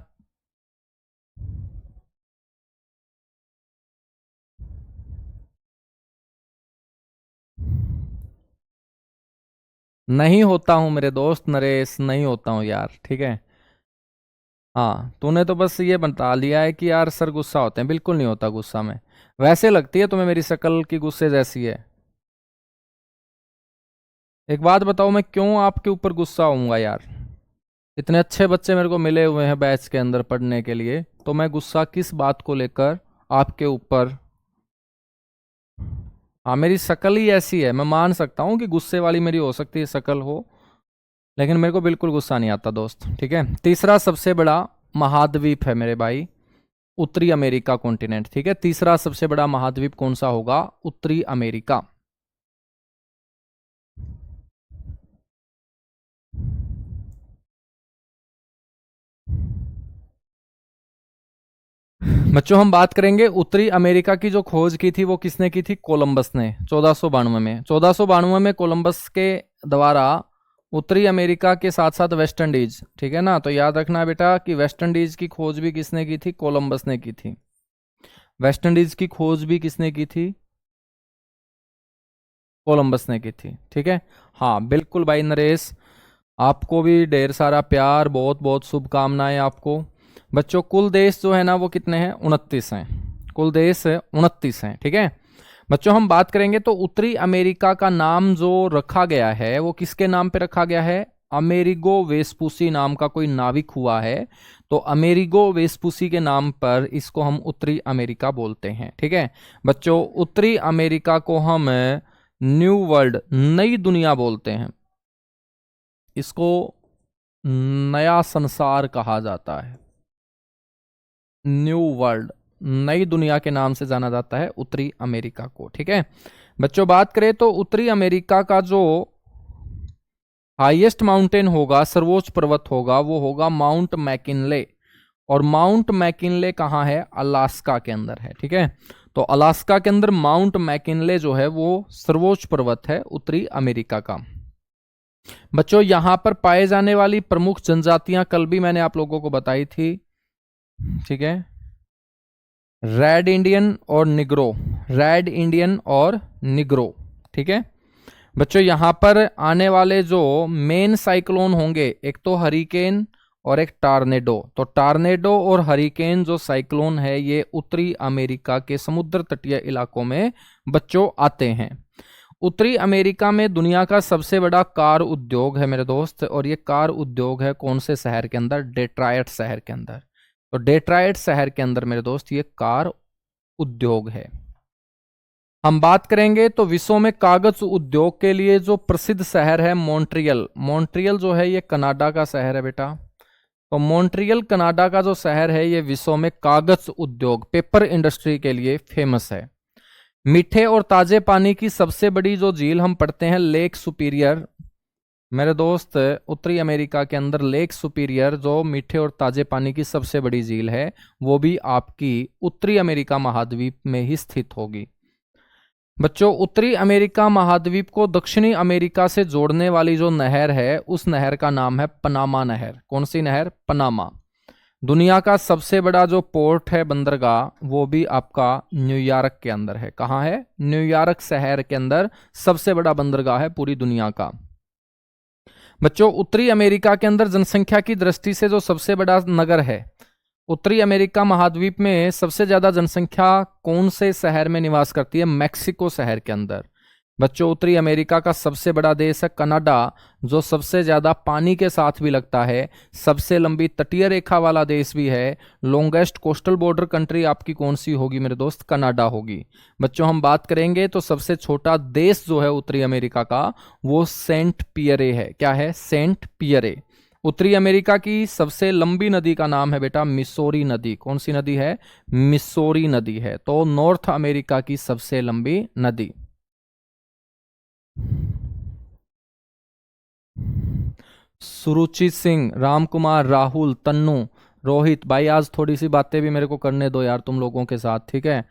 नहीं होता हूं मेरे दोस्त नरेश, नहीं होता हूं यार, ठीक है। हाँ, तूने तो बस ये बता लिया है कि यार सर गुस्सा होते हैं, बिल्कुल नहीं होता गुस्सा में। वैसे लगती है तुम्हें मेरी शक्ल की गुस्से जैसी है। एक बात बताओ, मैं क्यों आपके ऊपर गुस्सा होऊंगा यार? इतने अच्छे बच्चे मेरे को मिले हुए हैं बैच के अंदर पढ़ने के लिए, तो मैं गुस्सा किस बात को लेकर आपके ऊपर? हाँ, मेरी शक्ल ही ऐसी है, मैं मान सकता हूँ कि गुस्से वाली मेरी हो सकती है शक्ल हो, लेकिन मेरे को बिल्कुल गुस्सा नहीं आता दोस्त, ठीक है। तीसरा सबसे बड़ा महाद्वीप है मेरे भाई, उत्तरी अमेरिका कॉन्टिनेंट, ठीक है। तीसरा सबसे बड़ा महाद्वीप कौन सा होगा? उत्तरी अमेरिका। बच्चों हम बात करेंगे उत्तरी अमेरिका की। जो खोज की थी वो किसने की थी? कोलंबस ने, 1492 में। 1492 में कोलंबस के द्वारा उत्तरी अमेरिका के साथ साथ वेस्ट इंडीज, ठीक है ना। तो याद रखना बेटा कि वेस्ट इंडीज की खोज भी किसने की थी? कोलंबस ने की थी। वेस्ट इंडीज की खोज भी किसने की थी? कोलंबस ने की थी, ठीक है। हाँ बिल्कुल भाई नरेश, आपको भी ढेर सारा प्यार, बहुत बहुत शुभकामनाएं आपको। बच्चों कुल देश जो है ना वो कितने हैं? 29 हैं। कुल देश 29 हैं, ठीक है। बच्चों हम बात करेंगे तो उत्तरी अमेरिका का नाम जो रखा गया है वो किसके नाम पे रखा गया है? अमेरिगो वेस्पुसी नाम का कोई नाविक हुआ है, तो अमेरिगो वेस्पुसी के नाम पर इसको हम उत्तरी अमेरिका बोलते हैं, ठीक है। बच्चों उत्तरी अमेरिका को हम न्यू वर्ल्ड, नई दुनिया बोलते हैं। इसको नया संसार कहा जाता है, न्यू वर्ल्ड, नई दुनिया के नाम से जाना जाता है उत्तरी अमेरिका को, ठीक है। बच्चों बात करें तो उत्तरी अमेरिका का जो हाईएस्ट माउंटेन होगा, सर्वोच्च पर्वत होगा, वो होगा माउंट मैकिनले। और माउंट मैकिनले कहाँ है? अलास्का के अंदर है, ठीक है। तो अलास्का के अंदर माउंट मैकिनले जो है वो सर्वोच्च पर्वत है उत्तरी अमेरिका का। बच्चों यहां पर पाए जाने वाली प्रमुख जनजातियां कल भी मैंने आप लोगों को बताई थी, ठीक है। रेड इंडियन और निग्रो, रेड इंडियन और निग्रो, ठीक है। बच्चों यहां पर आने वाले जो मेन साइक्लोन होंगे, एक तो हरिकेन और एक टार्नेडो। तो टार्नेडो और हरिकेन जो साइक्लोन है ये उत्तरी अमेरिका के समुद्र तटीय इलाकों में बच्चों आते हैं। उत्तरी अमेरिका में दुनिया का सबसे बड़ा कार उद्योग है मेरे दोस्त, और ये कार उद्योग है कौन से शहर के अंदर? डेट्रॉयट शहर के अंदर। तो डेट्रॉयट शहर के अंदर मेरे दोस्त ये कार उद्योग है। हम बात करेंगे तो विश्व में कागज उद्योग के लिए जो प्रसिद्ध शहर है मॉन्ट्रियल, मॉन्ट्रियल जो है ये कनाडा का शहर है बेटा। तो मॉन्ट्रियल कनाडा का जो शहर है ये विश्व में कागज उद्योग, पेपर इंडस्ट्री के लिए फेमस है। मीठे और ताजे पानी की सबसे बड़ी जो झील हम पढ़ते हैं लेक सुपीरियर मेरे दोस्त, उत्तरी अमेरिका के अंदर लेक सुपीरियर जो मीठे और ताजे पानी की सबसे बड़ी झील है वो भी आपकी उत्तरी अमेरिका महाद्वीप में ही स्थित होगी। बच्चों उत्तरी अमेरिका महाद्वीप को दक्षिणी अमेरिका से जोड़ने वाली जो नहर है उस नहर का नाम है पनामा नहर। कौन सी नहर? पनामा। दुनिया का सबसे बड़ा जो पोर्ट है, बंदरगाह, वो भी आपका न्यूयॉर्क के अंदर है। कहाँ है? न्यूयॉर्क शहर के अंदर सबसे बड़ा बंदरगाह है पूरी दुनिया का। बच्चों उत्तरी अमेरिका के अंदर जनसंख्या की दृष्टि से जो सबसे बड़ा नगर है, उत्तरी अमेरिका महाद्वीप में सबसे ज्यादा जनसंख्या कौन से शहर में निवास करती है? मैक्सिको शहर के अंदर। बच्चों उत्तरी अमेरिका का सबसे बड़ा देश है कनाडा, जो सबसे ज्यादा पानी के साथ भी लगता है, सबसे लंबी तटीय रेखा वाला देश भी है। लॉन्गेस्ट कोस्टल बॉर्डर कंट्री आपकी कौन सी होगी मेरे दोस्त? कनाडा होगी। बच्चों हम बात करेंगे तो सबसे छोटा देश जो है उत्तरी अमेरिका का वो सेंट पियरे है। क्या है? Saint Pierre. उत्तरी अमेरिका की सबसे लंबी नदी का नाम है बेटा मिसौरी नदी। कौन सी नदी है? मिसौरी नदी है। तो नॉर्थ अमेरिका की सबसे लंबी नदी। सुरुचि सिंह, राम कुमार, राहुल, तन्नू, रोहित भाई, आज थोड़ी सी बातें भी मेरे को करने दो यार तुम लोगों के साथ, ठीक है?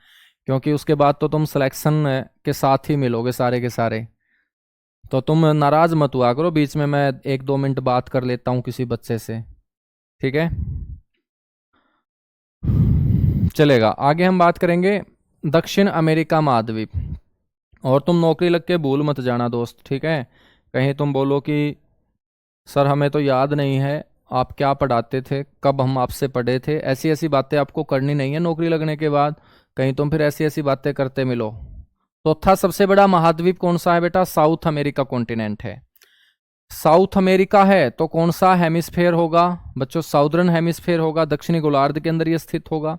क्योंकि उसके बाद तो तुम सिलेक्शन के साथ ही मिलोगे सारे के सारे। तो तुम नाराज मत हुआ करो, बीच में मैं 1-2 मिनट बात कर लेता हूँ किसी बच्चे से, ठीक है? चलेगा। आगे हम बात करेंगे दक्षिण अमेरिका महाद्वीप। और तुम नौकरी लग के भूल मत जाना दोस्त, ठीक है? कहीं तुम बोलो कि सर हमें तो याद नहीं है आप क्या पढ़ाते थे, कब हम आपसे पढ़े थे। ऐसी ऐसी बातें आपको करनी नहीं है नौकरी लगने के बाद, कहीं तुम फिर ऐसी ऐसी बातें करते मिलो। चौथा सबसे बड़ा महाद्वीप कौन सा है बेटा? साउथ अमेरिका कॉन्टिनेंट है। साउथ अमेरिका है तो कौन सा हेमिस्फेयर होगा बच्चों? साउदर्न हेमिस्फेयर होगा, दक्षिणी गोलार्ध के अंदर ये स्थित होगा।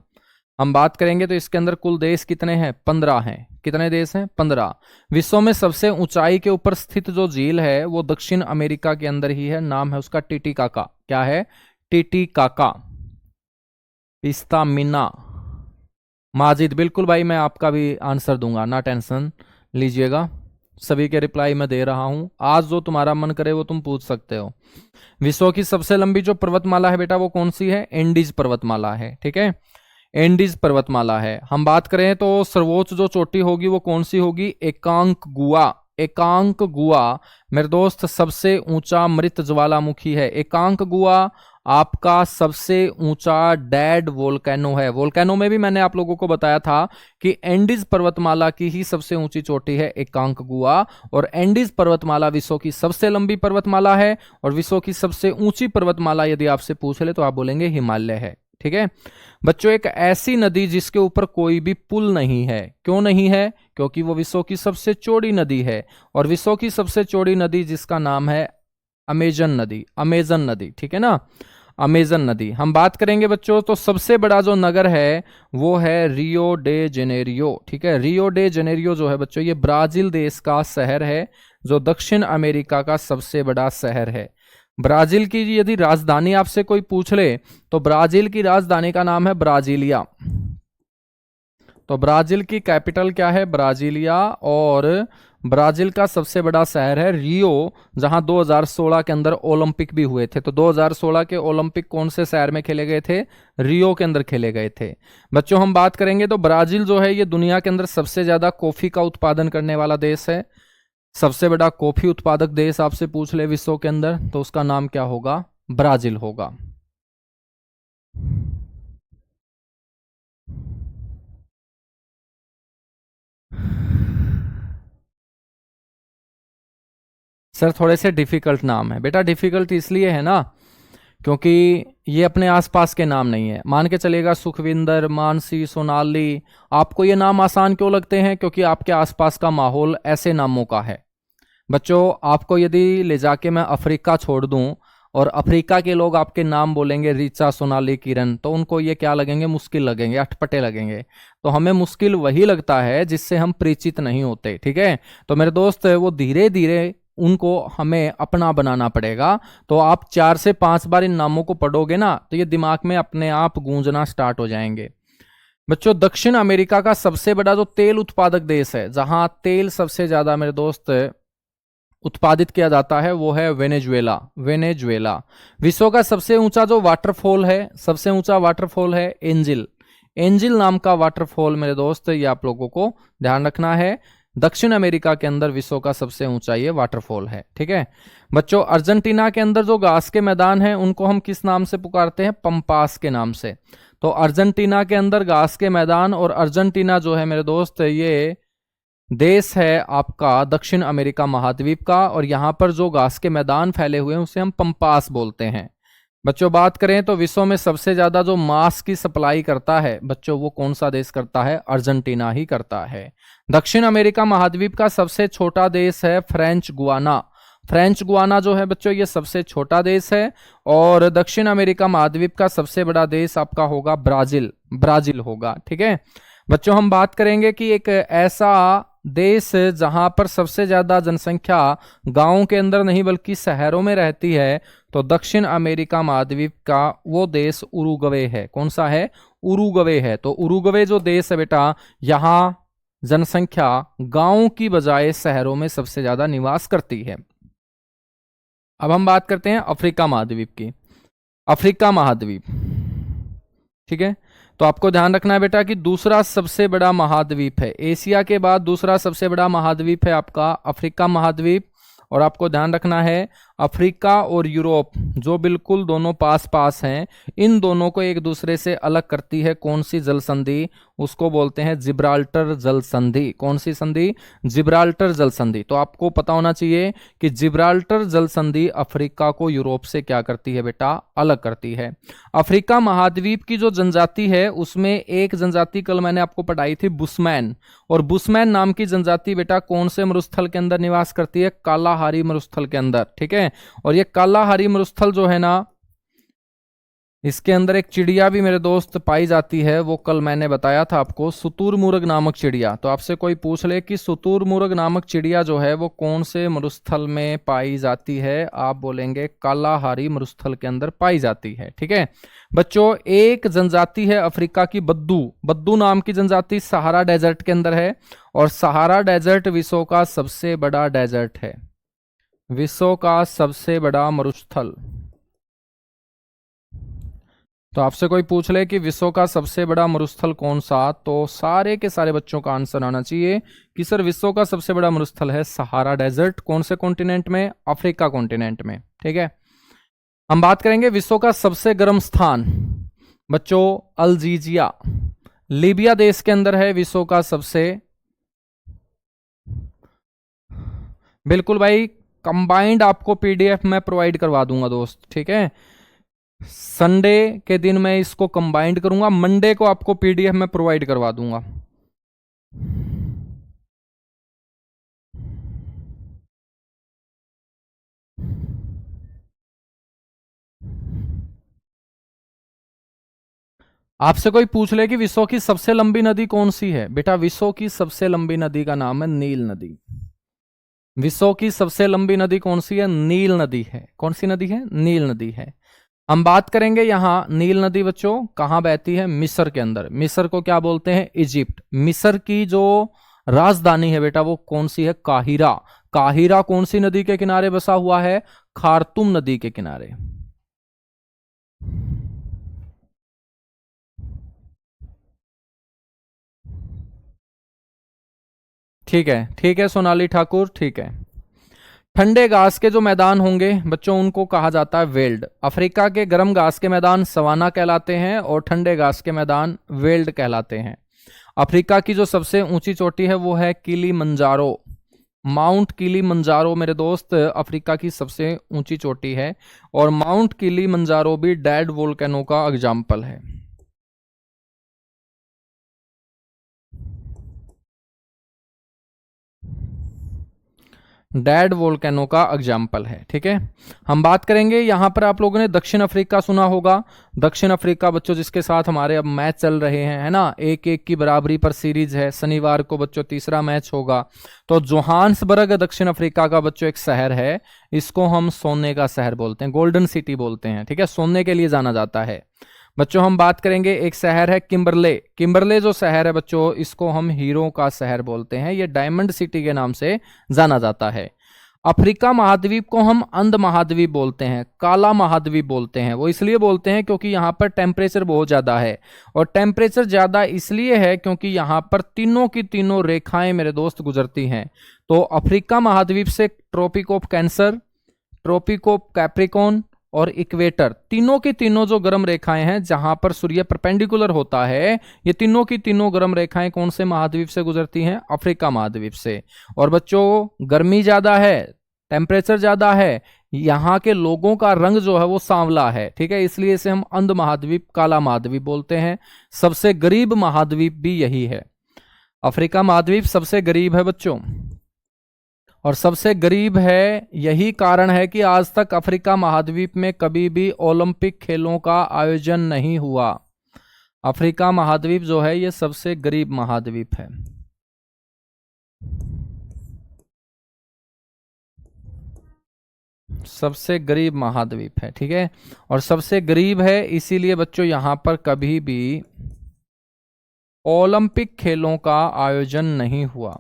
हम बात करेंगे तो इसके अंदर कुल देश कितने हैं? 15 हैं। कितने देश हैं? 15। विश्व में सबसे ऊंचाई के ऊपर स्थित जो झील है वो दक्षिण अमेरिका के अंदर ही है, नाम है उसका टिटिकाका। क्या है? टिटिकाका। पिस्तामिना। माजिद, बिल्कुल भाई मैं आपका भी आंसर दूंगा, ना टेंशन लीजिएगा, सभी के रिप्लाई मैं दे रहा हूं। आज जो तुम्हारा मन करे वो तुम पूछ सकते हो। विश्व की सबसे लंबी जो पर्वतमाला है बेटा वो कौन सी है? एंडीज पर्वतमाला है, ठीक है? एंडीज पर्वतमाला है। हम बात करें तो सर्वोच्च जो चोटी होगी वो कौन सी होगी? एकांकगुआ। एकांकगुआ मेरे दोस्त सबसे ऊंचा मृत ज्वालामुखी है। एकांकगुआ आपका सबसे ऊंचा डेड वोल्केनो है। वोल्केनो में भी मैंने आप लोगों को बताया था कि एंडीज पर्वतमाला की ही सबसे ऊंची चोटी है एकांकगुआ। और एंडीज पर्वतमाला विश्व की सबसे लंबी पर्वतमाला है। और विश्व की सबसे ऊंची पर्वतमाला यदि आपसे पूछ ले तो आप बोलेंगे हिमालय है, ठीक है बच्चों? एक ऐसी नदी जिसके ऊपर कोई भी पुल नहीं है। क्यों नहीं है? क्योंकि वो विश्व की सबसे चौड़ी नदी है। और विश्व की सबसे चौड़ी नदी जिसका नाम है अमेजन नदी। अमेजन नदी, ठीक है ना? अमेजन नदी। हम बात करेंगे बच्चों तो सबसे बड़ा जो नगर है वो है रियो डे जेनेरियो, ठीक है? रियो डे जेनेरियो जो है बच्चों ये ब्राजील देश का शहर है, जो दक्षिण अमेरिका का सबसे बड़ा शहर है। ब्राजील की यदि राजधानी आपसे कोई पूछ ले तो ब्राजील की राजधानी का नाम है ब्राजीलिया। तो ब्राजील की कैपिटल क्या है? ब्राजीलिया। और ब्राजील का सबसे बड़ा शहर है रियो, जहां 2016 के अंदर ओलंपिक भी हुए थे। तो 2016 के ओलंपिक कौन से शहर में खेले गए थे? रियो के अंदर खेले गए थे। बच्चों हम बात करेंगे तो ब्राजील जो है ये दुनिया के अंदर सबसे ज्यादा कॉफी का उत्पादन करने वाला देश है। सबसे बड़ा कॉफी उत्पादक देश आपसे पूछ ले विश्व के अंदर तो उसका नाम क्या होगा? ब्राजील होगा। सर थोड़े से डिफिकल्ट नाम है बेटा। डिफिकल्ट इसलिए है ना क्योंकि ये अपने आसपास के नाम नहीं है। मान के चलेगा सुखविंदर, मानसी, सोनाली, आपको ये नाम आसान क्यों लगते हैं? क्योंकि आपके आसपास का माहौल ऐसे नामों का है। बच्चों आपको यदि ले जाके मैं अफ्रीका छोड़ दूं और अफ्रीका के लोग आपके नाम बोलेंगे रीचा, सोनाली, किरण, तो उनको ये क्या लगेंगे? मुश्किल लगेंगे, अटपटे लगेंगे। तो हमें मुश्किल वही लगता है जिससे हम परिचित नहीं होते, ठीक है? तो मेरे दोस्त वो धीरे धीरे उनको हमें अपना बनाना पड़ेगा। तो आप 4 से 5 बार इन नामों को पढ़ोगे ना तो ये दिमाग में अपने आप गूंजना स्टार्ट हो जाएंगे। बच्चों दक्षिण अमेरिका का सबसे बड़ा जो तेल उत्पादक देश है, जहां तेल सबसे ज्यादा मेरे दोस्त उत्पादित किया जाता है, वो है वेनेजुएला। वेनेजुएला। विश्व का सबसे ऊंचा जो वाटरफॉल है, सबसे ऊंचा वाटरफॉल है एंजिल। एंजिल नाम का वाटरफॉल मेरे दोस्त ये आप लोगों को ध्यान रखना है। दक्षिण अमेरिका के अंदर विश्व का सबसे ऊंचा ये वाटरफॉल है, ठीक है बच्चों? अर्जेंटीना के अंदर जो घास के मैदान हैं उनको हम किस नाम से पुकारते हैं? पंपास के नाम से। तो अर्जेंटीना के अंदर घास के मैदान, और अर्जेंटीना जो है मेरे दोस्त ये देश है आपका दक्षिण अमेरिका महाद्वीप का, और यहां पर जो घास के मैदान फैले हुए हैं उसे हम पंपास बोलते हैं। बच्चों बात करें तो विश्व में सबसे ज्यादा जो मांस की सप्लाई करता है बच्चों वो कौन सा देश करता है? अर्जेंटीना ही करता है। दक्षिण अमेरिका महाद्वीप का सबसे छोटा देश है फ्रेंच गुआना। फ्रेंच गुआना जो है बच्चों ये सबसे छोटा देश है। और दक्षिण अमेरिका महाद्वीप का सबसे बड़ा देश आपका होगा ब्राजील। ब्राजील होगा, ठीक है बच्चों हम बात करेंगे कि एक ऐसा देश जहां पर सबसे ज्यादा जनसंख्या गांवों के अंदर नहीं बल्कि शहरों में रहती है, तो दक्षिण अमेरिका महाद्वीप का वो देश उरुग्वे है। कौन सा है? उरुग्वे है। तो उरुग्वे जो देश है बेटा, यहाँ जनसंख्या गांवों की बजाय शहरों में सबसे ज्यादा निवास करती है। अब हम बात करते हैं अफ्रीका महाद्वीप की। अफ्रीका महाद्वीप, ठीक है, तो आपको ध्यान रखना है बेटा कि दूसरा सबसे बड़ा महाद्वीप है, एशिया के बाद दूसरा सबसे बड़ा महाद्वीप है आपका अफ्रीका महाद्वीप। और आपको ध्यान रखना है अफ्रीका और यूरोप जो बिल्कुल दोनों पास पास हैं, इन दोनों को एक दूसरे से अलग करती है कौन सी जल संधि? उसको बोलते हैं जिब्राल्टर जल संधि। कौन सी संधि? जिब्राल्टर जल संधि। तो आपको पता होना चाहिए कि जिब्राल्टर जल संधि अफ्रीका को यूरोप से क्या करती है बेटा? अलग करती है। अफ्रीका महाद्वीप की जो जनजाति है उसमें एक जनजाति कल मैंने आपको पढ़ाई थी, बुशमैन। और बुशमैन नाम की जनजाति बेटा कौन से मरुस्थल के अंदर निवास करती है? कालाहारी मरुस्थल के अंदर, ठीक है। और ये कालाहारी मरुस्थल जो है ना, इसके अंदर एक चिड़िया भी मेरे दोस्त पाई जाती है, वो कल मैंने बताया था आपको, शुतुरमुर्ग नामक चिड़िया। तो आपसे कोई पूछ ले कि शुतुरमुर्ग नामक चिड़िया जो है वो कौन से मरुस्थल में पाई जाती है, आप बोलेंगे कालाहारी मरुस्थल के अंदर पाई जाती है, ठीक है। बच्चों एक जनजाति है अफ्रीका की, बद्दू। बद्दू नाम की जनजाति सहारा डेजर्ट के अंदर है, और सहारा डेजर्ट विश्व का सबसे बड़ा डेजर्ट है, विश्व का सबसे बड़ा मरुस्थल। तो आपसे कोई पूछ ले कि विश्व का सबसे बड़ा मरुस्थल कौन सा, तो सारे के सारे बच्चों का आंसर आना चाहिए कि सर विश्व का सबसे बड़ा मरुस्थल है सहारा डेजर्ट। कौन से कॉन्टिनेंट में? अफ्रीका कॉन्टिनेंट में, ठीक है। हम बात करेंगे विश्व का सबसे गर्म स्थान। बच्चों अल्जीजिया, लीबिया देश के अंदर है विश्व का सबसे, बिल्कुल भाई कंबाइंड आपको पीडीएफ में प्रोवाइड करवा दूंगा दोस्त, ठीक है। संडे के दिन मैं इसको कंबाइंड करूंगा, मंडे को आपको पीडीएफ में प्रोवाइड करवा दूंगा। आपसे कोई पूछ ले कि विश्व की सबसे लंबी नदी कौन सी है, बेटा विश्व की सबसे लंबी नदी का नाम है नील नदी। विश्व की सबसे लंबी नदी कौन सी है? नील नदी है। कौन सी नदी है? नील नदी है। हम बात करेंगे यहां नील नदी बच्चों कहां बहती है? मिस्र के अंदर। मिस्र को क्या बोलते हैं? इजिप्ट। मिस्र की जो राजधानी है बेटा वो कौन सी है? काहिरा। काहिरा कौन सी नदी के किनारे बसा हुआ है? खार्तुम नदी के किनारे। ठीक है सोनाली ठाकुर, ठीक है। ठंडे घास के जो मैदान होंगे बच्चों उनको कहा जाता है वेल्ड। अफ्रीका के गर्म घास के मैदान सवाना कहलाते हैं और ठंडे घास के मैदान वेल्ड कहलाते हैं। अफ्रीका की जो सबसे ऊंची चोटी है वो है किलीमंजारो। माउंट किलीमंजारो मेरे दोस्त अफ्रीका की सबसे ऊंची चोटी है, और माउंट किलीमंजारो भी डेड वोल्केनो का एग्जाम्पल है। डेड वोल्केनो का एग्जाम्पल है, ठीक है। हम बात करेंगे यहां पर, आप लोगों ने दक्षिण अफ्रीका सुना होगा। दक्षिण अफ्रीका बच्चों जिसके साथ हमारे अब मैच चल रहे हैं, है ना, 1-1 की बराबरी पर सीरीज है। शनिवार को बच्चों तीसरा मैच होगा। तो जोहान्सबर्ग दक्षिण अफ्रीका का बच्चों एक शहर है, इसको हम सोने का शहर बोलते हैं, गोल्डन सिटी बोलते हैं, ठीक है, सोने के लिए जाना जाता है। बच्चों हम बात करेंगे एक शहर है किम्बरले। किम्बरले जो शहर है बच्चों इसको हम हीरो का शहर बोलते हैं, ये डायमंड सिटी के नाम से जाना जाता है। अफ्रीका महाद्वीप को हम अंध महाद्वीप बोलते हैं, काला महाद्वीप बोलते हैं। वो इसलिए बोलते हैं क्योंकि यहाँ पर टेम्परेचर बहुत ज़्यादा है, और टेम्परेचर ज़्यादा इसलिए है क्योंकि यहाँ पर तीनों की तीनों रेखाएं मेरे दोस्त गुजरती हैं। तो अफ्रीका महाद्वीप से Tropic of Cancer, Tropic of Capricorn और इक्वेटर, तीनों की तीनों जो गर्म रेखाएं हैं जहां पर सूर्य परपेंडिकुलर होता है, ये तीनों की तीनों गर्म रेखाएं कौन से महाद्वीप से गुजरती हैं? अफ्रीका महाद्वीप से। और बच्चों गर्मी ज्यादा है, टेम्परेचर ज्यादा है, यहाँ के लोगों का रंग जो है वो सांवला है, ठीक है, इसलिए इसे हम अंध महाद्वीप, काला महाद्वीप बोलते हैं। सबसे गरीब महाद्वीप भी यही है, अफ्रीका महाद्वीप सबसे गरीब है बच्चों। और सबसे गरीब है, यही कारण है कि आज तक अफ्रीका महाद्वीप में कभी भी ओलंपिक खेलों का आयोजन नहीं हुआ। अफ्रीका महाद्वीप जो है ये सबसे गरीब महाद्वीप है। सबसे गरीब महाद्वीप है, ठीक है। और सबसे गरीब है इसीलिए बच्चों यहां पर कभी भी ओलंपिक खेलों का आयोजन नहीं हुआ।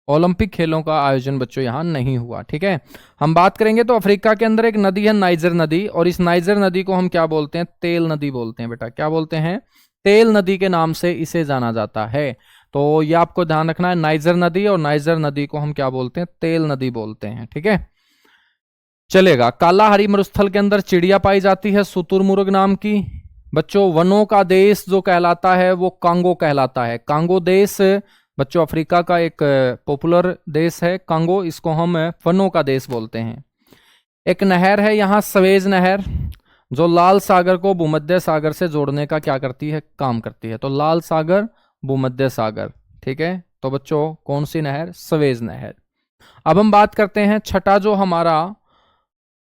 ओलंपिक खेलों का आयोजन बच्चों यहां नहीं हुआ, ठीक है। हम बात करेंगे तो अफ्रीका के अंदर एक नदी है नाइजर नदी, और इस नाइजर नदी को हम क्या बोलते हैं? तेल नदी बोलते हैं बेटा। क्या बोलते हैं? तेल नदी के नाम से इसे जाना जाता है। तो ये आपको ध्यान रखना है, नाइजर नदी, और नाइजर नदी को हम क्या बोलते हैं? तेल नदी बोलते हैं, ठीक है। चलेगा। कालाहारी मरुस्थल के अंदर चिड़िया पाई जाती है शुतुरमुर्ग नाम की। बच्चों वनों का देश जो कहलाता है वो कांगो कहलाता है। कांगो देश बच्चों अफ्रीका का एक पॉपुलर देश है कांगो, इसको हम वनों का देश बोलते हैं। एक नहर है यहाँ सवेज नहर, जो लाल सागर को भूमध्य सागर से जोड़ने का क्या करती है? काम करती है। तो लाल सागर, भूमध्य सागर, ठीक है। तो बच्चों कौन सी नहर? सवेज नहर। अब हम बात करते हैं छठा जो हमारा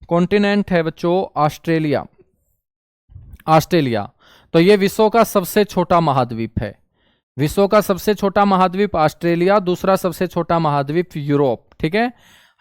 कॉन्टिनेंट है बच्चों, ऑस्ट्रेलिया। ऑस्ट्रेलिया तो ये विश्व का सबसे छोटा महाद्वीप है। विश्व का सबसे छोटा महाद्वीप ऑस्ट्रेलिया, दूसरा सबसे छोटा महाद्वीप यूरोप, ठीक है।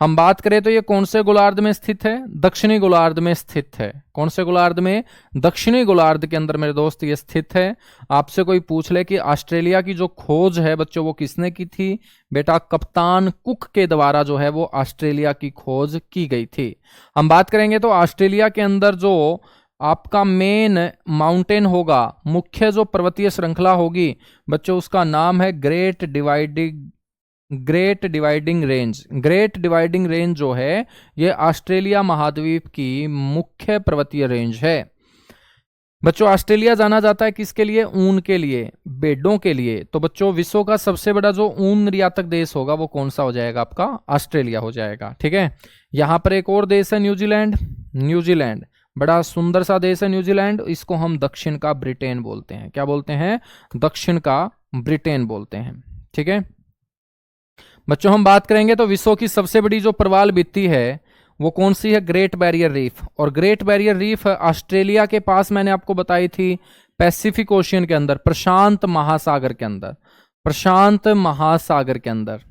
हम बात करें तो ये कौन से गोलार्ध में स्थित है? दक्षिणी गोलार्ध में स्थित है। कौन से गोलार्ध में? दक्षिणी गोलार्ध के अंदर मेरे दोस्त ये स्थित है। आपसे कोई पूछ ले कि ऑस्ट्रेलिया की जो खोज है बच्चों वो किसने की थी? बेटा कप्तान कुक के द्वारा जो है वो ऑस्ट्रेलिया की खोज की गई थी। हम बात करेंगे तो ऑस्ट्रेलिया के अंदर जो आपका मेन माउंटेन होगा, मुख्य जो पर्वतीय श्रृंखला होगी बच्चों, उसका नाम है great dividing range. Great dividing range जो है ये ऑस्ट्रेलिया महाद्वीप की मुख्य पर्वतीय रेंज है। बच्चों ऑस्ट्रेलिया जाना जाता है किसके लिए? ऊन के लिए, भेड़ों के लिए। तो बच्चों विश्व का सबसे बड़ा जो ऊन निर्यातक देश होगा वो कौन सा हो जाएगा? आपका ऑस्ट्रेलिया हो जाएगा, ठीक है। यहां पर एक और देश है न्यूजीलैंड। न्यूजीलैंड बड़ा सुंदर सा देश है न्यूजीलैंड, इसको हम दक्षिण का ब्रिटेन बोलते हैं। क्या बोलते हैं? दक्षिण का ब्रिटेन बोलते हैं, ठीक है। बच्चों हम बात करेंगे तो विश्व की सबसे बड़ी जो प्रवाल भित्ति है वो कौन सी है? Great barrier reef. और ग्रेट बैरियर रीफ ऑस्ट्रेलिया के पास मैंने आपको बताई थी, पैसिफिक ओशियन के अंदर, प्रशांत महासागर के अंदर, प्रशांत महासागर के अंदर,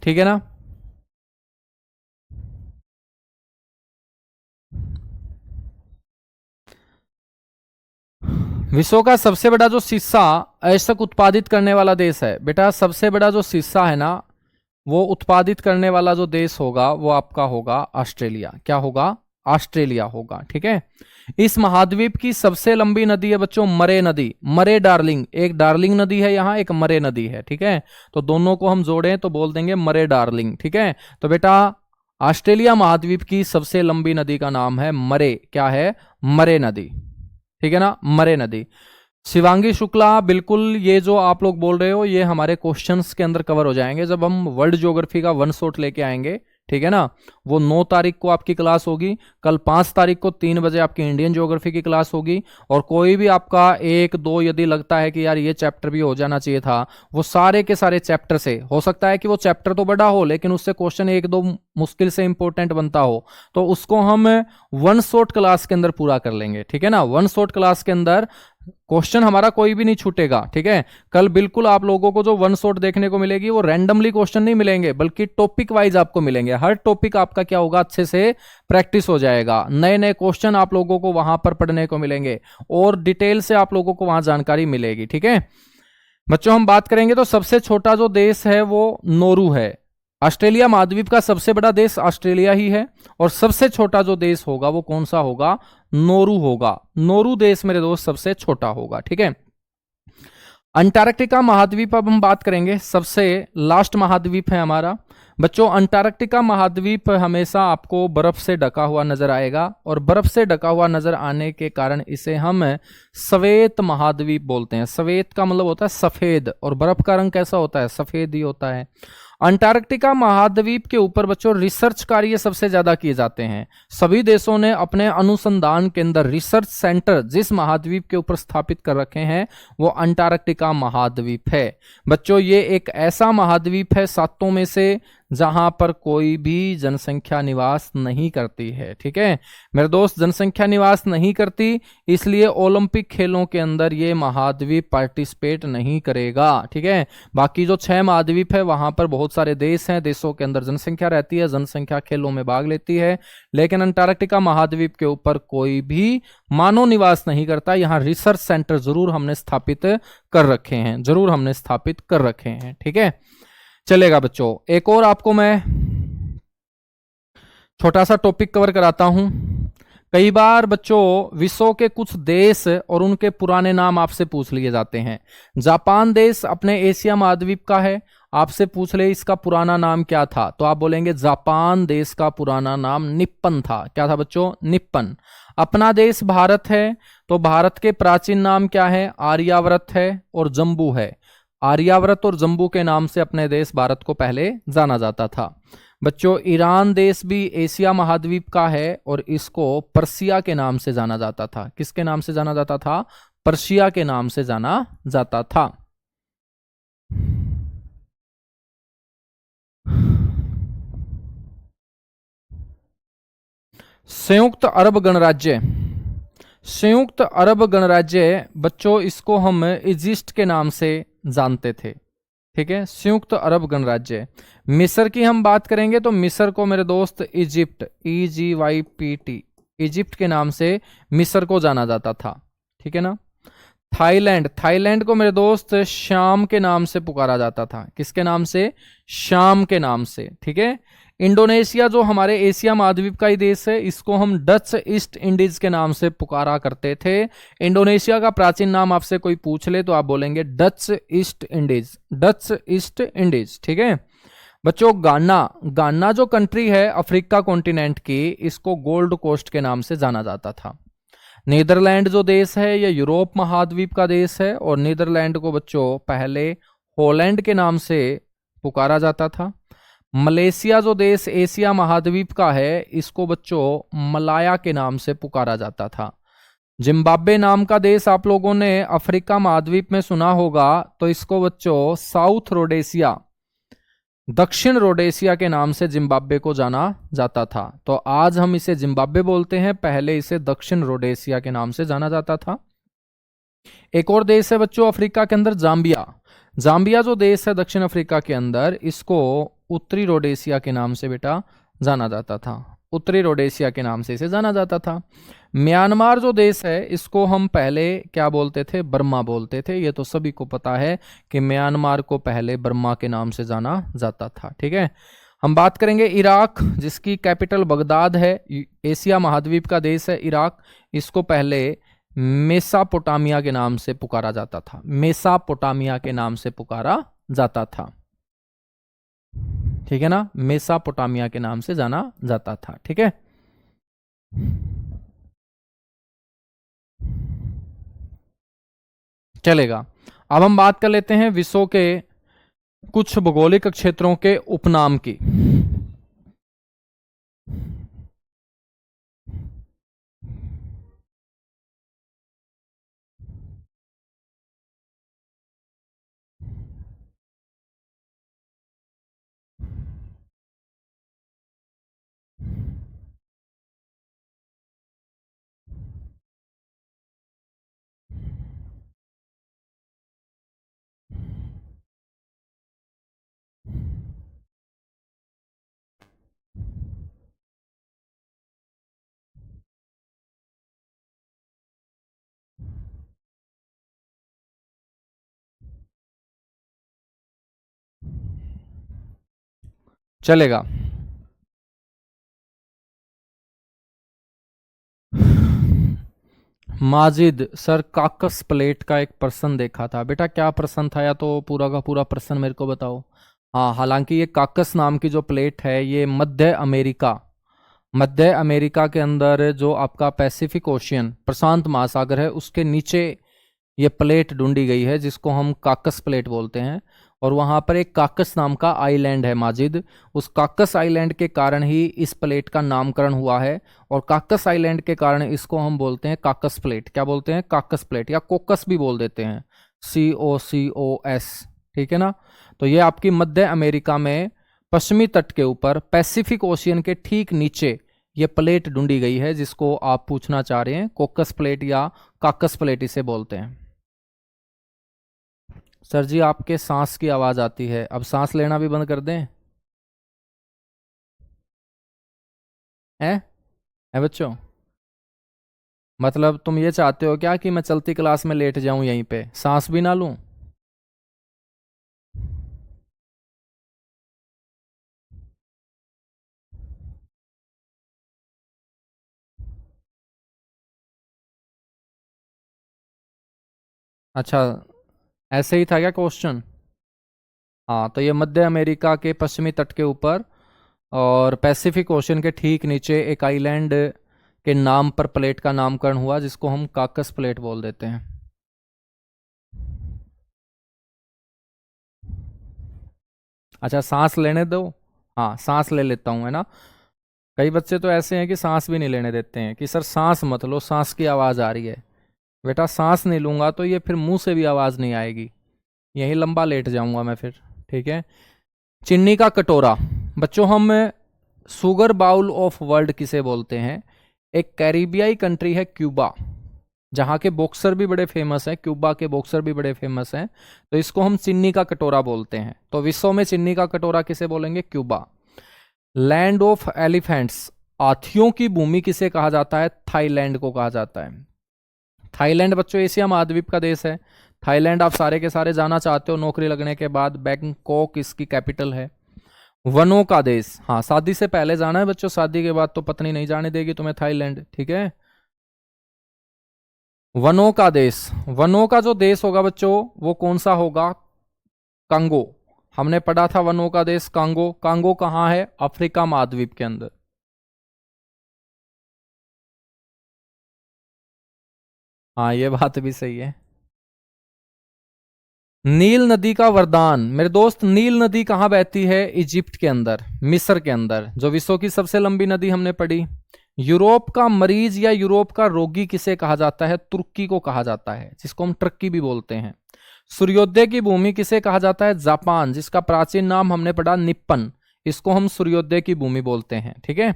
ठीक है ना। विश्व का सबसे बड़ा जो शीशा अयस्क उत्पादित करने वाला देश है बेटा, सबसे बड़ा जो शीशा है ना वो उत्पादित करने वाला जो देश होगा वो आपका होगा ऑस्ट्रेलिया। क्या होगा? ऑस्ट्रेलिया होगा, ठीक है। इस महाद्वीप की सबसे लंबी नदी है बच्चों मरे नदी। मरे डार्लिंग, एक डार्लिंग नदी है यहाँ, एक मरे नदी है, ठीक है। तो दोनों को हम जोड़ें तो बोल देंगे मरे डार्लिंग, ठीक है। तो बेटा ऑस्ट्रेलिया महाद्वीप की सबसे लंबी नदी का नाम है मरे। क्या है? मरे नदी, ठीक है ना, मरे नदी। शिवांगी शुक्ला, बिल्कुल ये जो आप लोग बोल रहे हो ये हमारे क्वेश्चंस के अंदर कवर हो जाएंगे जब हम वर्ल्ड ज्योग्राफी का वन शॉट लेके आएंगे, ठीक है ना। वो 9 तारीख को आपकी क्लास होगी, कल 5 तारीख को 3 बजे आपकी इंडियन ज्योग्राफी की क्लास होगी। और कोई भी आपका 1-2 यदि लगता है कि यार ये चैप्टर भी हो जाना चाहिए था, वो सारे के सारे चैप्टर से हो सकता है कि वो चैप्टर तो बड़ा हो लेकिन उससे क्वेश्चन 1-2 मुश्किल से इंपॉर्टेंट बनता हो, तो उसको हम वन शॉट क्लास के अंदर पूरा कर लेंगे, ठीक है ना। वन शॉट क्लास के अंदर क्वेश्चन हमारा कोई भी नहीं छूटेगा, ठीक है। कल बिल्कुल आप लोगों को जो वन शॉट देखने को मिलेगी वो रैंडमली क्वेश्चन नहीं मिलेंगे बल्कि टॉपिक वाइज आपको मिलेंगे। हर टॉपिक आपका क्या होगा? अच्छे से प्रैक्टिस हो जाएगा। नए नए क्वेश्चन आप लोगों को वहां पर पढ़ने को मिलेंगे और डिटेल से आप लोगों को वहां जानकारी मिलेगी, ठीक है। बच्चों हम बात करेंगे तो सबसे छोटा जो देश है वो नोरू है। ऑस्ट्रेलिया महाद्वीप का सबसे बड़ा देश ऑस्ट्रेलिया ही है और सबसे छोटा जो देश होगा वो कौन सा होगा? नोरू होगा। नोरू देश मेरे दोस्त सबसे छोटा होगा, ठीक है। अंटार्कटिका महाद्वीप अब हम बात करेंगे, सबसे लास्ट महाद्वीप है हमारा। बच्चों अंटार्कटिका महाद्वीप हमेशा आपको बर्फ से ढका हुआ नजर आएगा और बर्फ से ढका हुआ नजर आने के कारण इसे हम श्वेत महाद्वीप बोलते हैं। श्वेत का मतलब होता है सफेद और बर्फ का रंग कैसा होता है? सफेद ही होता है। अंटार्कटिका महाद्वीप के ऊपर बच्चों रिसर्च कार्य सबसे ज्यादा किए जाते हैं। सभी देशों ने अपने अनुसंधान केंद्र रिसर्च सेंटर जिस महाद्वीप के ऊपर स्थापित कर रखे हैं वो अंटार्कटिका महाद्वीप है। बच्चों ये एक ऐसा महाद्वीप है सातों में से जहां पर कोई भी जनसंख्या निवास नहीं करती है। ठीक है मेरे दोस्त, जनसंख्या निवास नहीं करती, इसलिए ओलंपिक खेलों के अंदर ये महाद्वीप पार्टिसिपेट नहीं करेगा। ठीक है, बाकी जो 6 महाद्वीप है वहां पर बहुत सारे देश हैं, देशों के अंदर जनसंख्या रहती है, जनसंख्या खेलों में भाग लेती है, लेकिन अंटार्कटिका महाद्वीप के ऊपर कोई भी मानव निवास नहीं करता। यहाँ रिसर्च सेंटर जरूर हमने स्थापित कर रखे हैं, जरूर हमने स्थापित कर रखे हैं। ठीक है, चलेगा बच्चों। एक और आपको मैं छोटा सा टॉपिक कवर कराता हूं। कई बार बच्चों विश्व के कुछ देश और उनके पुराने नाम आपसे पूछ लिए जाते हैं। जापान देश अपने एशिया महाद्वीप का है, आपसे पूछ ले इसका पुराना नाम क्या था, तो आप बोलेंगे जापान देश का पुराना नाम निप्पन था। क्या था बच्चों? निप्पन। अपना देश भारत है, तो भारत के प्राचीन नाम क्या है? आर्यावर्त है और जम्बू है। आर्यावर्त और जम्बू के नाम से अपने देश भारत को पहले जाना जाता था। बच्चों ईरान देश भी एशिया महाद्वीप का है और इसको पर्सिया के नाम से जाना जाता था। किसके नाम से जाना जाता था? पर्शिया के नाम से जाना जाता था। संयुक्त अरब गणराज्य, संयुक्त अरब गणराज्य बच्चों इसको हम इजिप्ट के नाम से जानते थे। ठीक है, संयुक्त अरब गणराज्य। मिस्र की हम बात करेंगे तो मिस्र को मेरे दोस्त इजिप्ट, EGYPT, इजिप्ट के नाम से मिस्र को जाना जाता था। ठीक है ना। थाईलैंड, थाईलैंड को मेरे दोस्त शाम के नाम से पुकारा जाता था। किसके नाम से? शाम के नाम से। ठीक है। इंडोनेशिया जो हमारे एशिया महाद्वीप का ही देश है, इसको हम डच ईस्ट इंडीज के नाम से पुकारा करते थे। इंडोनेशिया का प्राचीन नाम आपसे कोई पूछ ले तो आप बोलेंगे Dutch east Indies, Dutch east Indies. ठीक है बच्चों। गाना, गाना जो कंट्री है अफ्रीका कॉन्टिनेंट की, इसको गोल्ड कोस्ट के नाम से जाना जाता था। नीदरलैंड जो देश है यह यूरोप महाद्वीप का देश है और नीदरलैंड को बच्चों पहले हॉलैंड के नाम से पुकारा जाता था। मलेशिया जो देश एशिया महाद्वीप का है, इसको बच्चों मलाया के नाम से पुकारा जाता था। जिम्बाब्वे नाम का देश आप लोगों ने अफ्रीका महाद्वीप में सुना होगा, तो इसको बच्चों साउथ रोडेशिया, दक्षिण रोडेशिया के नाम से जिम्बाब्वे को जाना जाता था। तो आज हम इसे जिम्बाब्वे बोलते हैं, पहले इसे दक्षिण रोडेशिया के नाम से जाना जाता था। एक और देश है बच्चों अफ्रीका के अंदर, जाम्बिया। जाम्बिया जो देश है दक्षिण अफ्रीका के अंदर, इसको उत्तरी रोडेशिया के नाम से बेटा जाना जाता था। उत्तरी रोडेशिया के नाम से इसे जाना जाता था। म्यांमार जो देश है इसको हम पहले क्या बोलते थे? बर्मा बोलते थे। ये तो सभी को पता है कि म्यांमार को पहले बर्मा के नाम से जाना जाता था। ठीक है। हम बात करेंगे इराक, जिसकी कैपिटल बगदाद है, एशिया महाद्वीप का देश है इराक। इसको पहले मेसापोटामिया के नाम से पुकारा जाता था। मेसापोटामिया के नाम से पुकारा जाता था। ठीक है ना, मेसापोटामिया के नाम से जाना जाता था। ठीक है। चलेगा। अब हम बात कर लेते हैं विश्व के कुछ भौगोलिक क्षेत्रों के उपनाम की। चलेगा। माजिद सर, काकस प्लेट का एक प्रश्न देखा था बेटा, क्या प्रश्न था? या तो पूरा का पूरा प्रश्न मेरे को बताओ। हाँ, हालांकि ये काकस नाम की जो प्लेट है ये मध्य अमेरिका, मध्य अमेरिका के अंदर जो आपका पैसिफिक ओशियन, प्रशांत महासागर है, उसके नीचे ये प्लेट ढूंढी गई है जिसको हम काकस प्लेट बोलते हैं। और वहां पर एक काकस नाम का आइलैंड है माजिद। उस काकस आइलैंड के कारण ही इस प्लेट का नामकरण हुआ है, और काकस आइलैंड के कारण इसको हम बोलते हैं काकस प्लेट। क्या बोलते हैं? काकस प्लेट, या कोकस भी बोल देते हैं, COCOS। ठीक है ना। तो ये आपकी मध्य अमेरिका में पश्चिमी तट के ऊपर पैसिफिक ओशियन के ठीक नीचे ये प्लेट ढूंढी गई है, जिसको आप पूछना चाह रहे हैं, कोकस प्लेट या काकस प्लेट इसे बोलते हैं। सर जी आपके सांस की आवाज आती है, अब सांस लेना भी बंद कर दें? है बच्चों? मतलब तुम ये चाहते हो क्या कि मैं चलती क्लास में लेट जाऊं, यहीं पे सांस भी ना लूं? अच्छा, ऐसे ही था क्या क्वेश्चन? हाँ, तो ये मध्य अमेरिका के पश्चिमी तट के ऊपर और पैसिफिक ओशन के ठीक नीचे एक आइलैंड के नाम पर प्लेट का नामकरण हुआ, जिसको हम काकस प्लेट बोल देते हैं। अच्छा, सांस लेने दो। हाँ, सांस ले लेता हूँ, है ना। कई बच्चे तो ऐसे हैं कि सांस भी नहीं लेने देते हैं, कि सर सांस मत लो, सांस की आवाज़ आ रही है। बेटा सांस नहीं लूंगा तो ये फिर मुंह से भी आवाज़ नहीं आएगी, यहीं लंबा लेट जाऊंगा मैं फिर। ठीक है। चीनी का कटोरा। बच्चों हम सुगर बाउल ऑफ वर्ल्ड किसे बोलते हैं? एक कैरिबियाई कंट्री है क्यूबा, जहाँ के बॉक्सर भी बड़े फेमस हैं, क्यूबा के बॉक्सर भी बड़े फेमस हैं, तो इसको हम चिन्नी का कटोरा बोलते हैं। तो विश्व में चिन्नी का कटोरा किसे बोलेंगे? क्यूबा। लैंड ऑफ एलिफेंट्स, हाथियों की भूमि किसे कहा जाता है? थाईलैंड को कहा जाता है। थाईलैंड बच्चों एशिया महाद्वीप का देश है। थाईलैंड आप सारे के सारे जाना चाहते हो नौकरी लगने के बाद, बैंकॉक इसकी कैपिटल है। वनों का देश, हाँ शादी से पहले जाना है बच्चों, शादी के बाद तो पत्नी नहीं जाने देगी तुम्हें थाईलैंड। ठीक है। वनों का देश, वनों का जो देश होगा बच्चों वो कौन सा होगा? कांगो। हमने पढ़ा था वनों का देश कांगो। कांगो कहाँ है? अफ्रीका महाद्वीप के अंदर। हाँ ये बात भी सही है। नील नदी का वरदान, मेरे दोस्त नील नदी कहाँ बहती है? इजिप्ट के अंदर, मिस्र के अंदर, जो विश्व की सबसे लंबी नदी हमने पढ़ी। यूरोप का मरीज या यूरोप का रोगी किसे कहा जाता है? तुर्की को कहा जाता है, जिसको हम टर्की भी बोलते हैं। सूर्योदय की भूमि किसे कहा जाता है? जापान, जिसका प्राचीन नाम हमने पढ़ा निप्पन, इसको हम सूर्योदय की भूमि बोलते हैं। ठीक है।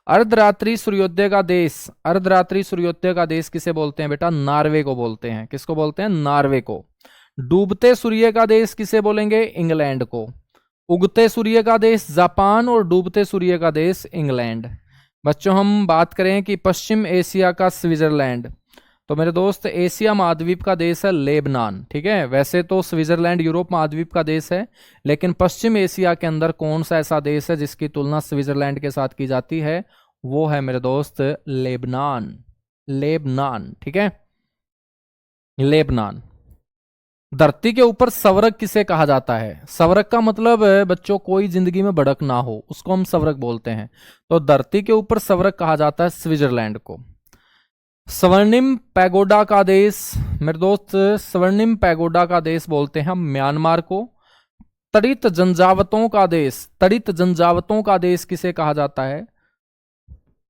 अर्धरात्रि सूर्योदय का देश, अर्धरात्रि सूर्योदय का देश किसे बोलते हैं बेटा? नॉर्वे को बोलते हैं। किसको बोलते हैं? नॉर्वे को। डूबते सूर्य का देश किसे बोलेंगे? इंग्लैंड को। उगते सूर्य का देश जापान और डूबते सूर्य का देश इंग्लैंड। बच्चों हम बात करें कि पश्चिम एशिया का स्विट्जरलैंड, तो मेरे दोस्त एशिया महाद्वीप का देश है लेबनान। ठीक है। वैसे तो स्विट्जरलैंड यूरोप महाद्वीप का देश है, लेकिन पश्चिम एशिया के अंदर कौन सा ऐसा देश है जिसकी तुलना स्विट्जरलैंड के साथ की जाती है? वो है मेरे दोस्त लेबनान। लेबनान। ठीक है। लेबनान। धरती के ऊपर सवरक किसे कहा जाता है? सवरक का मतलब है बच्चों कोई जिंदगी में भड़क ना हो, उसको हम सवरक बोलते हैं। तो धरती के ऊपर सवरक कहा जाता है स्विट्जरलैंड को। स्वर्णिम पैगोडा का देश, मेरे दोस्त स्वर्णिम पैगोडा का देश बोलते हैं हम म्यांमार को। तड़ित जनजावतों का देश, तड़ित जनजावतों का देश किसे कहा जाता है?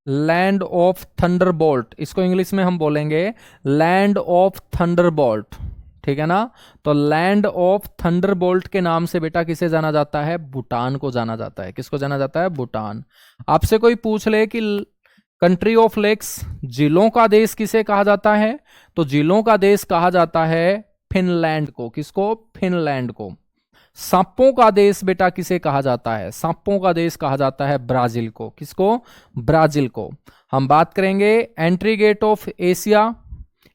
लैंड ऑफ थंडरबोल्ट, इसको इंग्लिश में हम बोलेंगे लैंड ऑफ थंडरबोल्ट। ठीक है ना। तो लैंड ऑफ थंडरबोल्ट के नाम से बेटा किसे जाना जाता है? भूटान को जाना जाता है। किसको जाना जाता है? भूटान। आपसे कोई पूछ ले कि कंट्री ऑफ लेक्स, झीलों का देश किसे कहा जाता है? तो झीलों का देश कहा जाता है फिनलैंड को। किसको? फिनलैंड को। सांपों का देश बेटा किसे कहा जाता है? सांपों का देश कहा जाता है ब्राजील को। किसको? ब्राजील को। हम बात करेंगे entry gate of Asia,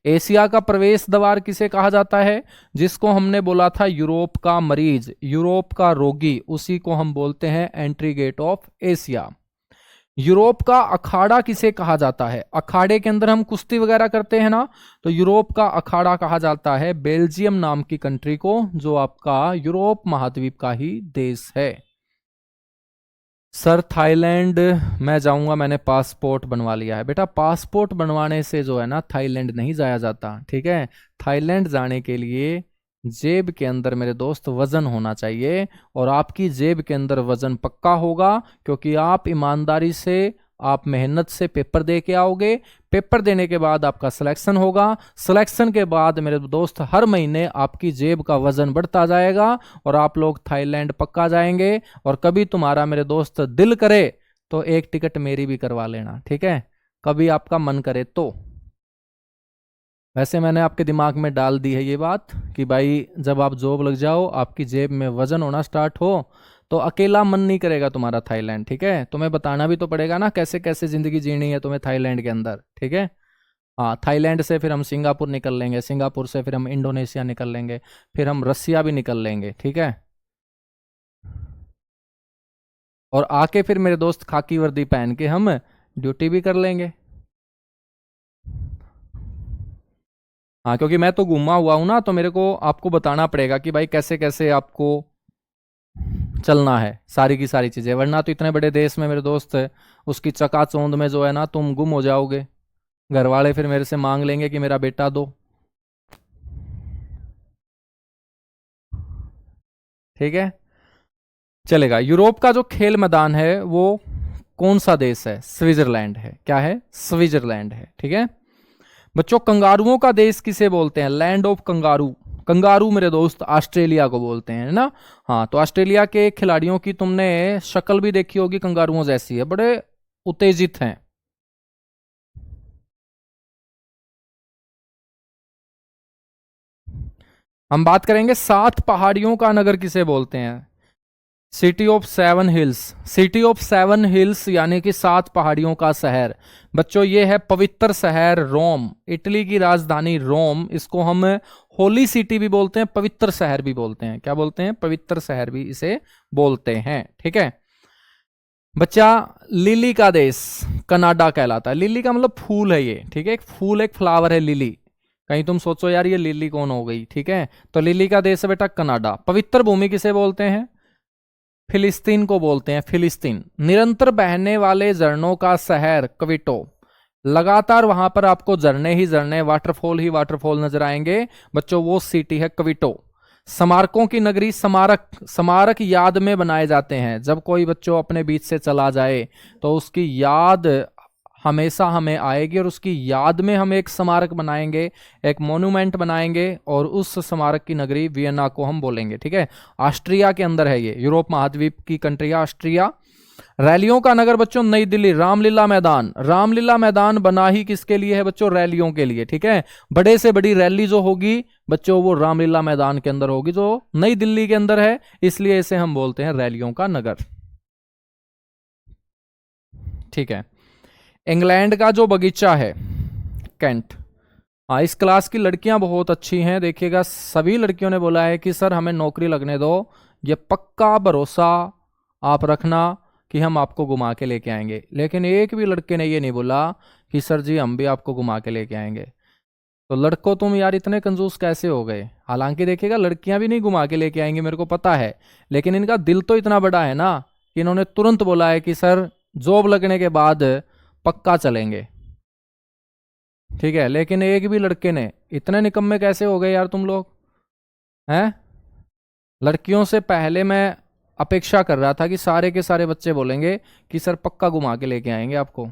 Asia का प्रवेश द्वार किसे कहा जाता है? जिसको हमने बोला था यूरोप का मरीज, यूरोप का रोगी, उसी को हम बोलते हैं entry gate of Asia. Europe का अखाड़ा किसे कहा जाता है? अखाड़े के अंदर हम कुश्ती वगैरह करते हैं ना, तो यूरोप का अखाड़ा कहा जाता है बेल्जियम नाम की कंट्री को, जो आपका यूरोप महाद्वीप का ही देश है। सर थाईलैंड मैं जाऊंगा, मैंने पासपोर्ट बनवा लिया है। बेटा पासपोर्ट बनवाने से जो है ना थाईलैंड नहीं जाया जाता। ठीक है। थाईलैंड जाने के लिए जेब के अंदर मेरे दोस्त वजन होना चाहिए, और आपकी जेब के अंदर वजन पक्का होगा, क्योंकि आप ईमानदारी से, आप मेहनत से पेपर दे के आओगे। पेपर देने के बाद आपका सिलेक्शन होगा। सिलेक्शन के बाद मेरे दोस्त हर महीने आपकी जेब का वजन बढ़ता जाएगा, और आप लोग थाईलैंड पक्का जाएंगे। और कभी तुम्हारा मेरे दोस्त दिल करे तो एक टिकट मेरी भी करवा लेना, ठीक है, कभी आपका मन करे तो। वैसे मैंने आपके दिमाग में डाल दी है ये बात कि भाई जब आप जॉब लग जाओ, आपकी जेब में वजन होना स्टार्ट हो, तो अकेला मन नहीं करेगा तुम्हारा थाईलैंड, ठीक है। तुम्हें बताना भी तो पड़ेगा ना कैसे कैसे जिंदगी जीनी है तुम्हें थाईलैंड के अंदर, ठीक है। हाँ, थाईलैंड से फिर हम सिंगापुर निकल लेंगे, सिंगापुर से फिर हम इंडोनेशिया निकल लेंगे, फिर हम रसिया भी निकल लेंगे, ठीक है। और आके फिर मेरे दोस्त खाकी वर्दी पहन के हम ड्यूटी भी कर लेंगे। हाँ, क्योंकि मैं तो घूमा हुआ हूं ना, तो मेरे को आपको बताना पड़ेगा कि भाई कैसे कैसे आपको चलना है, सारी की सारी चीजें, वरना तो इतने बड़े देश में मेरे दोस्त उसकी चकाचौंध में जो है ना तुम गुम हो जाओगे। घर वाले फिर मेरे से मांग लेंगे कि मेरा बेटा दो, ठीक है। चलेगा। यूरोप का जो खेल मैदान है वो कौन सा देश है? स्विट्जरलैंड है। क्या है? स्विट्जरलैंड है, ठीक है। बच्चों, कंगारुओं का देश किसे बोलते हैं? Land of kangaroo. कंगारू मेरे दोस्त ऑस्ट्रेलिया को बोलते हैं, है ना। हाँ, तो ऑस्ट्रेलिया के खिलाड़ियों की तुमने शक्ल भी देखी होगी, कंगारुओं जैसी है, बड़े उत्तेजित हैं। हम बात करेंगे 7 पहाड़ियों का नगर किसे बोलते हैं? City of 7 hills. City of 7 hills यानी कि 7 पहाड़ियों का शहर। बच्चों, ये है पवित्र शहर रोम, इटली की राजधानी रोम। इसको हम होली सिटी भी बोलते हैं, पवित्र शहर भी बोलते हैं। क्या बोलते हैं? पवित्र शहर भी इसे बोलते हैं, ठीक है। बच्चा, लिली का देश कनाडा कहलाता है। लिली का मतलब फूल है ये, ठीक है, एक फूल, एक फ्लावर है लिली। कहीं तुम सोचो यार ये लिली कौन हो गई, ठीक है। तो लिली का देश है बेटा कनाडा। पवित्र भूमि किसे बोलते हैं? फिलिस्तीन को बोलते हैं, फिलिस्तीन। निरंतर बहने वाले झरनों का शहर क्विटो। लगातार वहां पर आपको झरने ही झरने, वाटरफॉल ही वाटरफॉल नजर आएंगे बच्चों, वो सिटी है क्विटो। स्मारकों की नगरी, स्मारक, स्मारक याद में बनाए जाते हैं। जब कोई बच्चों अपने बीच से चला जाए तो उसकी याद हमेशा हमें आएगी, और उसकी याद में हम एक स्मारक बनाएंगे, एक मोन्यूमेंट बनाएंगे, और उस स्मारक की नगरी वियना को हम बोलेंगे, ठीक है। ऑस्ट्रिया के अंदर है ये, यूरोप महाद्वीप की कंट्री है ऑस्ट्रिया। रैलियों का नगर बच्चों नई दिल्ली। रामलीला मैदान। रामलीला मैदान बना ही किसके लिए है बच्चों? रैलियों के लिए, ठीक है। बड़े से बड़ी रैली जो होगी बच्चों वो रामलीला मैदान के अंदर होगी, जो नई दिल्ली के अंदर है, इसलिए इसे हम बोलते हैं रैलियों का नगर, ठीक है। इंग्लैंड का जो बगीचा है कैंट। हाँ, इस क्लास की लड़कियां बहुत अच्छी हैं, देखिएगा सभी लड़कियों ने बोला है कि सर हमें नौकरी लगने दो, ये पक्का भरोसा आप रखना कि हम आपको घुमा के लेके आएंगे। लेकिन एक भी लड़के ने ये नहीं बोला कि सर जी हम भी आपको घुमा के लेके आएंगे। तो लड़कों तुम यार इतने कंजूस कैसे हो गए? हालांकि देखिएगा लड़कियां भी नहीं घुमा के लेके आएंगी, मेरे को पता है, लेकिन इनका दिल तो इतना बड़ा है ना कि इन्होंने तुरंत बोला है कि सर जॉब लगने के बाद पक्का चलेंगे, ठीक है। लेकिन एक भी लड़के ने, इतने निकम्मे कैसे हो गए यार तुम लोग हैं? लड़कियों से पहले मैं अपेक्षा कर रहा था कि सारे के सारे बच्चे बोलेंगे कि सर पक्का घुमा के लेके आएंगे आपको।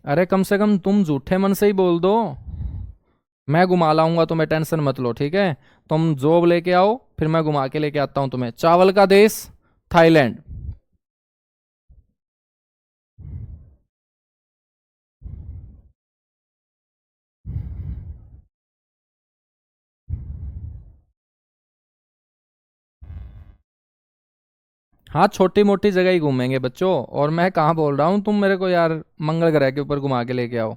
अरे कम से कम तुम झूठे मन से ही बोल दो, मैं घुमा लाऊंगा तुम्हें, टेंशन मत लो, ठीक है। तुम जॉब लेके आओ, फिर मैं घुमा के लेके आता हूं तुम्हें। चावल का देश थाईलैंड। हाँ, छोटी मोटी जगह ही घूमेंगे बच्चों, और मैं कहाँ बोल रहा हूँ तुम मेरे को यार मंगल ग्रह के ऊपर घुमा के लेके आओ।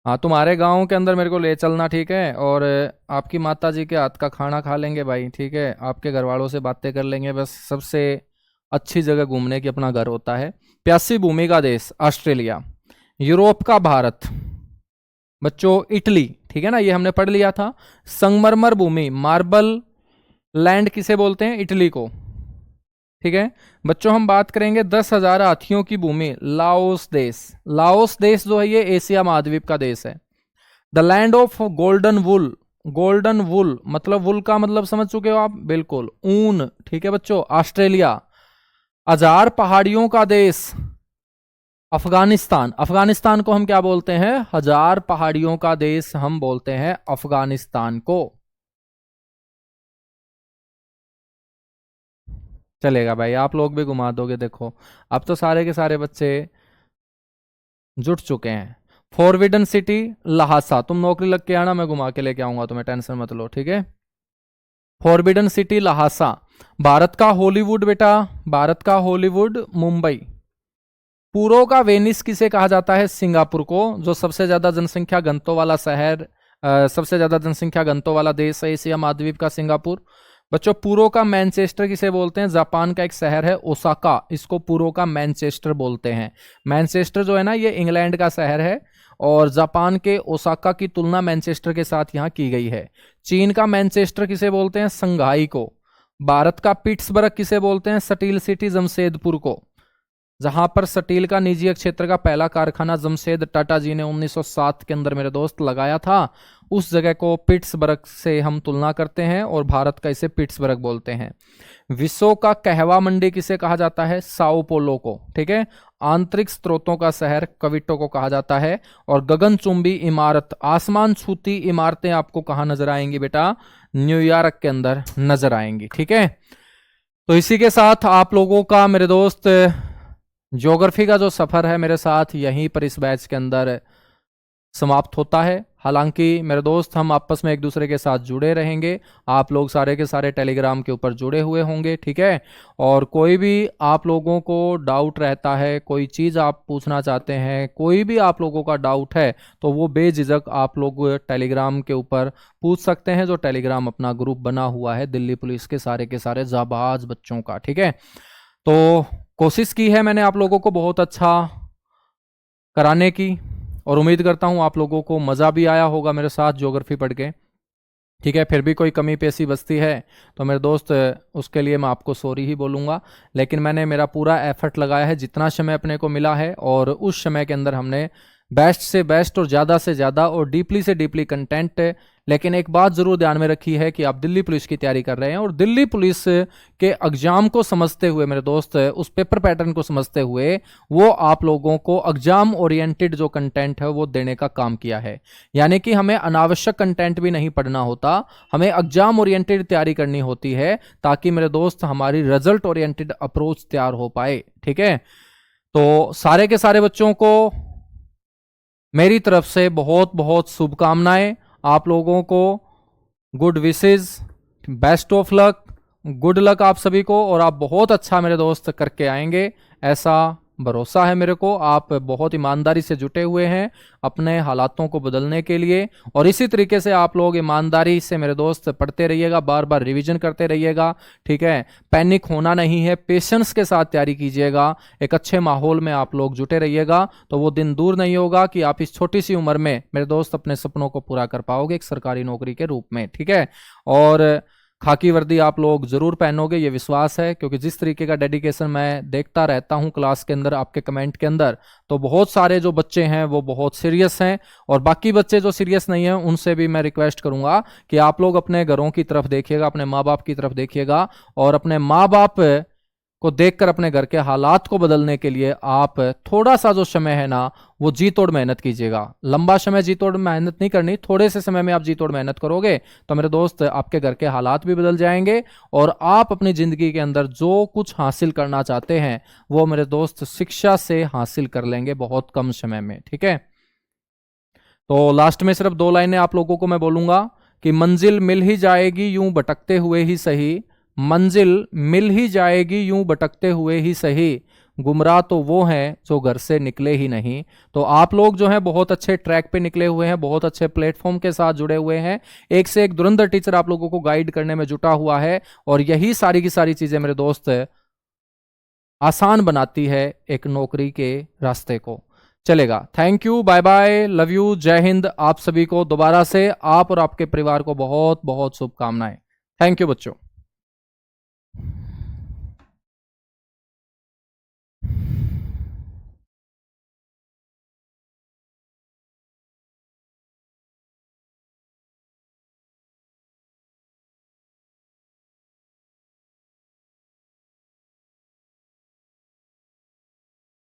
हाँ, तुम्हारे गांव के अंदर मेरे को ले चलना, ठीक है। और आपकी माता जी के हाथ का खाना खा लेंगे भाई, ठीक है। आपके घर वालों से बातें कर लेंगे, बस सबसे अच्छी जगह घूमने की अपना घर होता है। प्यासी भूमि का देश ऑस्ट्रेलिया। यूरोप का भारत बच्चों इटली, ठीक है ना, ये हमने पढ़ लिया था। संगमरमर भूमि, मार्बल लैंड किसे बोलते हैं? इटली को, ठीक है। बच्चों हम बात करेंगे 10,000 हाथियों की भूमि, लाओस देश। लाओस देश जो है ये एशिया महाद्वीप का देश है। The land of golden wool, golden wool, मतलब वुल का मतलब समझ चुके हो आप, बिल्कुल ऊन, ठीक है बच्चों। ऑस्ट्रेलिया। हजार पहाड़ियों का देश अफगानिस्तान। अफगानिस्तान को हम क्या बोलते हैं? हजार पहाड़ियों का देश हम बोलते हैं अफगानिस्तान को। चलेगा भाई, आप लोग भी घुमा दोगे। देखो अब तो सारे के सारे बच्चे जुट चुके हैं। फॉरबिडन सिटी लहासा, तुम नौकरी लग के आना, मैं घुमा के लेके आऊंगा तुम्हें, टेंशन मत लो, ठीक है। Forbidden city Lhasa. भारत का हॉलीवुड बेटा, भारत का हॉलीवुड मुंबई। पूर्व का वेनिस किसे कहा जाता है? सिंगापुर को, जो सबसे ज्यादा जनसंख्या घनत्व वाला शहर, सबसे ज्यादा जनसंख्या घनत्व वाला देश है एशिया महाद्वीप का, सिंगापुर। बच्चों पूर्व का मैनचेस्टर किसे बोलते हैं? जापान का एक शहर है ओसाका, इसको पूर्व का मैनचेस्टर बोलते हैं। मैनचेस्टर जो है ना, ये इंग्लैंड का शहर है, और जापान के ओसाका की तुलना मैनचेस्टर के साथ यहां की गई है। चीन का मैनचेस्टर किसे बोलते हैं? संघाई को। भारत का पिट्सबर्ग किसे बोलते हैं? स्टील सिटी जमशेदपुर को, जहां पर स्टील का निजी क्षेत्र का पहला कारखाना जमशेद टाटा जी ने 1907 के अंदर मेरे दोस्त लगाया था, उस जगह को पिट्सबर्ग से हम तुलना करते हैं, और भारत का इसे पिट्सबर्ग बोलते हैं। विश्व का कहवा मंडी किसे कहा जाता है? साओ पोलो को, ठीक है। आंतरिक स्रोतों का शहर कविटो को कहा जाता है। और गगनचुंबी इमारत, आसमान छूती इमारतें आपको कहां नजर आएंगी बेटा? न्यूयॉर्क के अंदर नजर आएंगी, ठीक है। तो इसी के साथ आप लोगों का मेरे दोस्त ज्योग्राफी का जो सफर है मेरे साथ यहीं पर इस बैच के अंदर समाप्त होता है। हालांकि मेरे दोस्त हम आपस में एक दूसरे के साथ जुड़े रहेंगे, आप लोग सारे के सारे टेलीग्राम के ऊपर जुड़े हुए होंगे, ठीक है। और कोई भी आप लोगों को डाउट रहता है, कोई चीज़ आप पूछना चाहते हैं, कोई भी आप लोगों का डाउट है, तो वो बेझिझक आप लोग टेलीग्राम के ऊपर पूछ सकते हैं, जो टेलीग्राम अपना ग्रुप बना हुआ है दिल्ली पुलिस के सारे जाबाज बच्चों का, ठीक है। तो कोशिश की है मैंने आप लोगों को बहुत अच्छा कराने की, और उम्मीद करता हूं आप लोगों को मज़ा भी आया होगा मेरे साथ ज्योग्राफी पढ़ के, ठीक है। फिर भी कोई कमी पेशी बचती है तो मेरे दोस्त उसके लिए मैं आपको सॉरी ही बोलूँगा, लेकिन मैंने मेरा पूरा एफर्ट लगाया है जितना समय अपने को मिला है, और उस समय के अंदर हमने बेस्ट से बेस्ट और ज़्यादा से ज़्यादा और डीपली से डीपली कंटेंट। लेकिन एक बात ज़रूर ध्यान में रखी है कि आप दिल्ली पुलिस की तैयारी कर रहे हैं, और दिल्ली पुलिस के एग्जाम को समझते हुए मेरे दोस्त, उस पेपर पैटर्न को समझते हुए वो आप लोगों को एग्जाम ओरिएंटेड जो कंटेंट है वो देने का काम किया है। यानी कि हमें अनावश्यक कंटेंट भी नहीं पढ़ना होता, हमें एग्जाम ओरिएंटेड तैयारी करनी होती है, ताकि मेरे दोस्त हमारी रिजल्ट ओरिएंटेड अप्रोच तैयार हो पाए, ठीक है। तो सारे के सारे बच्चों को मेरी तरफ से बहुत बहुत शुभकामनाएं, आप लोगों को good wishes, best of luck, good luck आप सभी को, और आप बहुत अच्छा मेरे दोस्त करके आएंगे, ऐसा भरोसा है मेरे को। आप बहुत ईमानदारी से जुटे हुए हैं अपने हालातों को बदलने के लिए, और इसी तरीके से आप लोग ईमानदारी से मेरे दोस्त पढ़ते रहिएगा, बार बार रिवीजन करते रहिएगा, ठीक है। पैनिक होना नहीं है, पेशेंस के साथ तैयारी कीजिएगा, एक अच्छे माहौल में आप लोग जुटे रहिएगा, तो वो दिन दूर नहीं होगा कि आप इस छोटी सी उम्र में मेरे दोस्त अपने सपनों को पूरा कर पाओगे एक सरकारी नौकरी के रूप में, ठीक है। और खाकी वर्दी आप लोग जरूर पहनोगे, ये विश्वास है, क्योंकि जिस तरीके का डेडिकेशन मैं देखता रहता हूं क्लास के अंदर, आपके कमेंट के अंदर, तो बहुत सारे जो बच्चे हैं वो बहुत सीरियस हैं, और बाकी बच्चे जो सीरियस नहीं हैं उनसे भी मैं रिक्वेस्ट करूंगा कि आप लोग अपने घरों की तरफ देखिएगा, अपने माँ बाप की तरफ देखिएगा, और अपने माँ बाप को देखकर अपने घर के हालात को बदलने के लिए आप थोड़ा सा जो समय है ना वो जी तोड़ मेहनत कीजिएगा। लंबा समय जी तोड़ मेहनत नहीं करनी, थोड़े से समय में आप जी तोड़ मेहनत करोगे तो मेरे दोस्त आपके घर के हालात भी बदल जाएंगे, और आप अपनी जिंदगी के अंदर जो कुछ हासिल करना चाहते हैं वो मेरे दोस्त शिक्षा से हासिल कर लेंगे बहुत कम समय में, ठीक है। तो लास्ट में सिर्फ 2 लाइनें आप लोगों को मैं बोलूंगा कि मंजिल मिल ही जाएगी यूं भटकते हुए ही सही, मंजिल मिल ही जाएगी यूं भटकते हुए ही सही, गुमराह तो वो हैं जो घर से निकले ही नहीं। तो आप लोग जो हैं बहुत अच्छे ट्रैक पे निकले हुए हैं, बहुत अच्छे प्लेटफॉर्म के साथ जुड़े हुए हैं, एक से एक धुरंधर टीचर आप लोगों को गाइड करने में जुटा हुआ है, और यही सारी की सारी चीजें मेरे दोस्त आसान बनाती है एक नौकरी के रास्ते को। चलेगा, thank you, bye bye, love you, जय हिंद। आप सभी को दोबारा से, आप और आपके परिवार को बहुत बहुत शुभकामनाएं। थैंक यू बच्चों।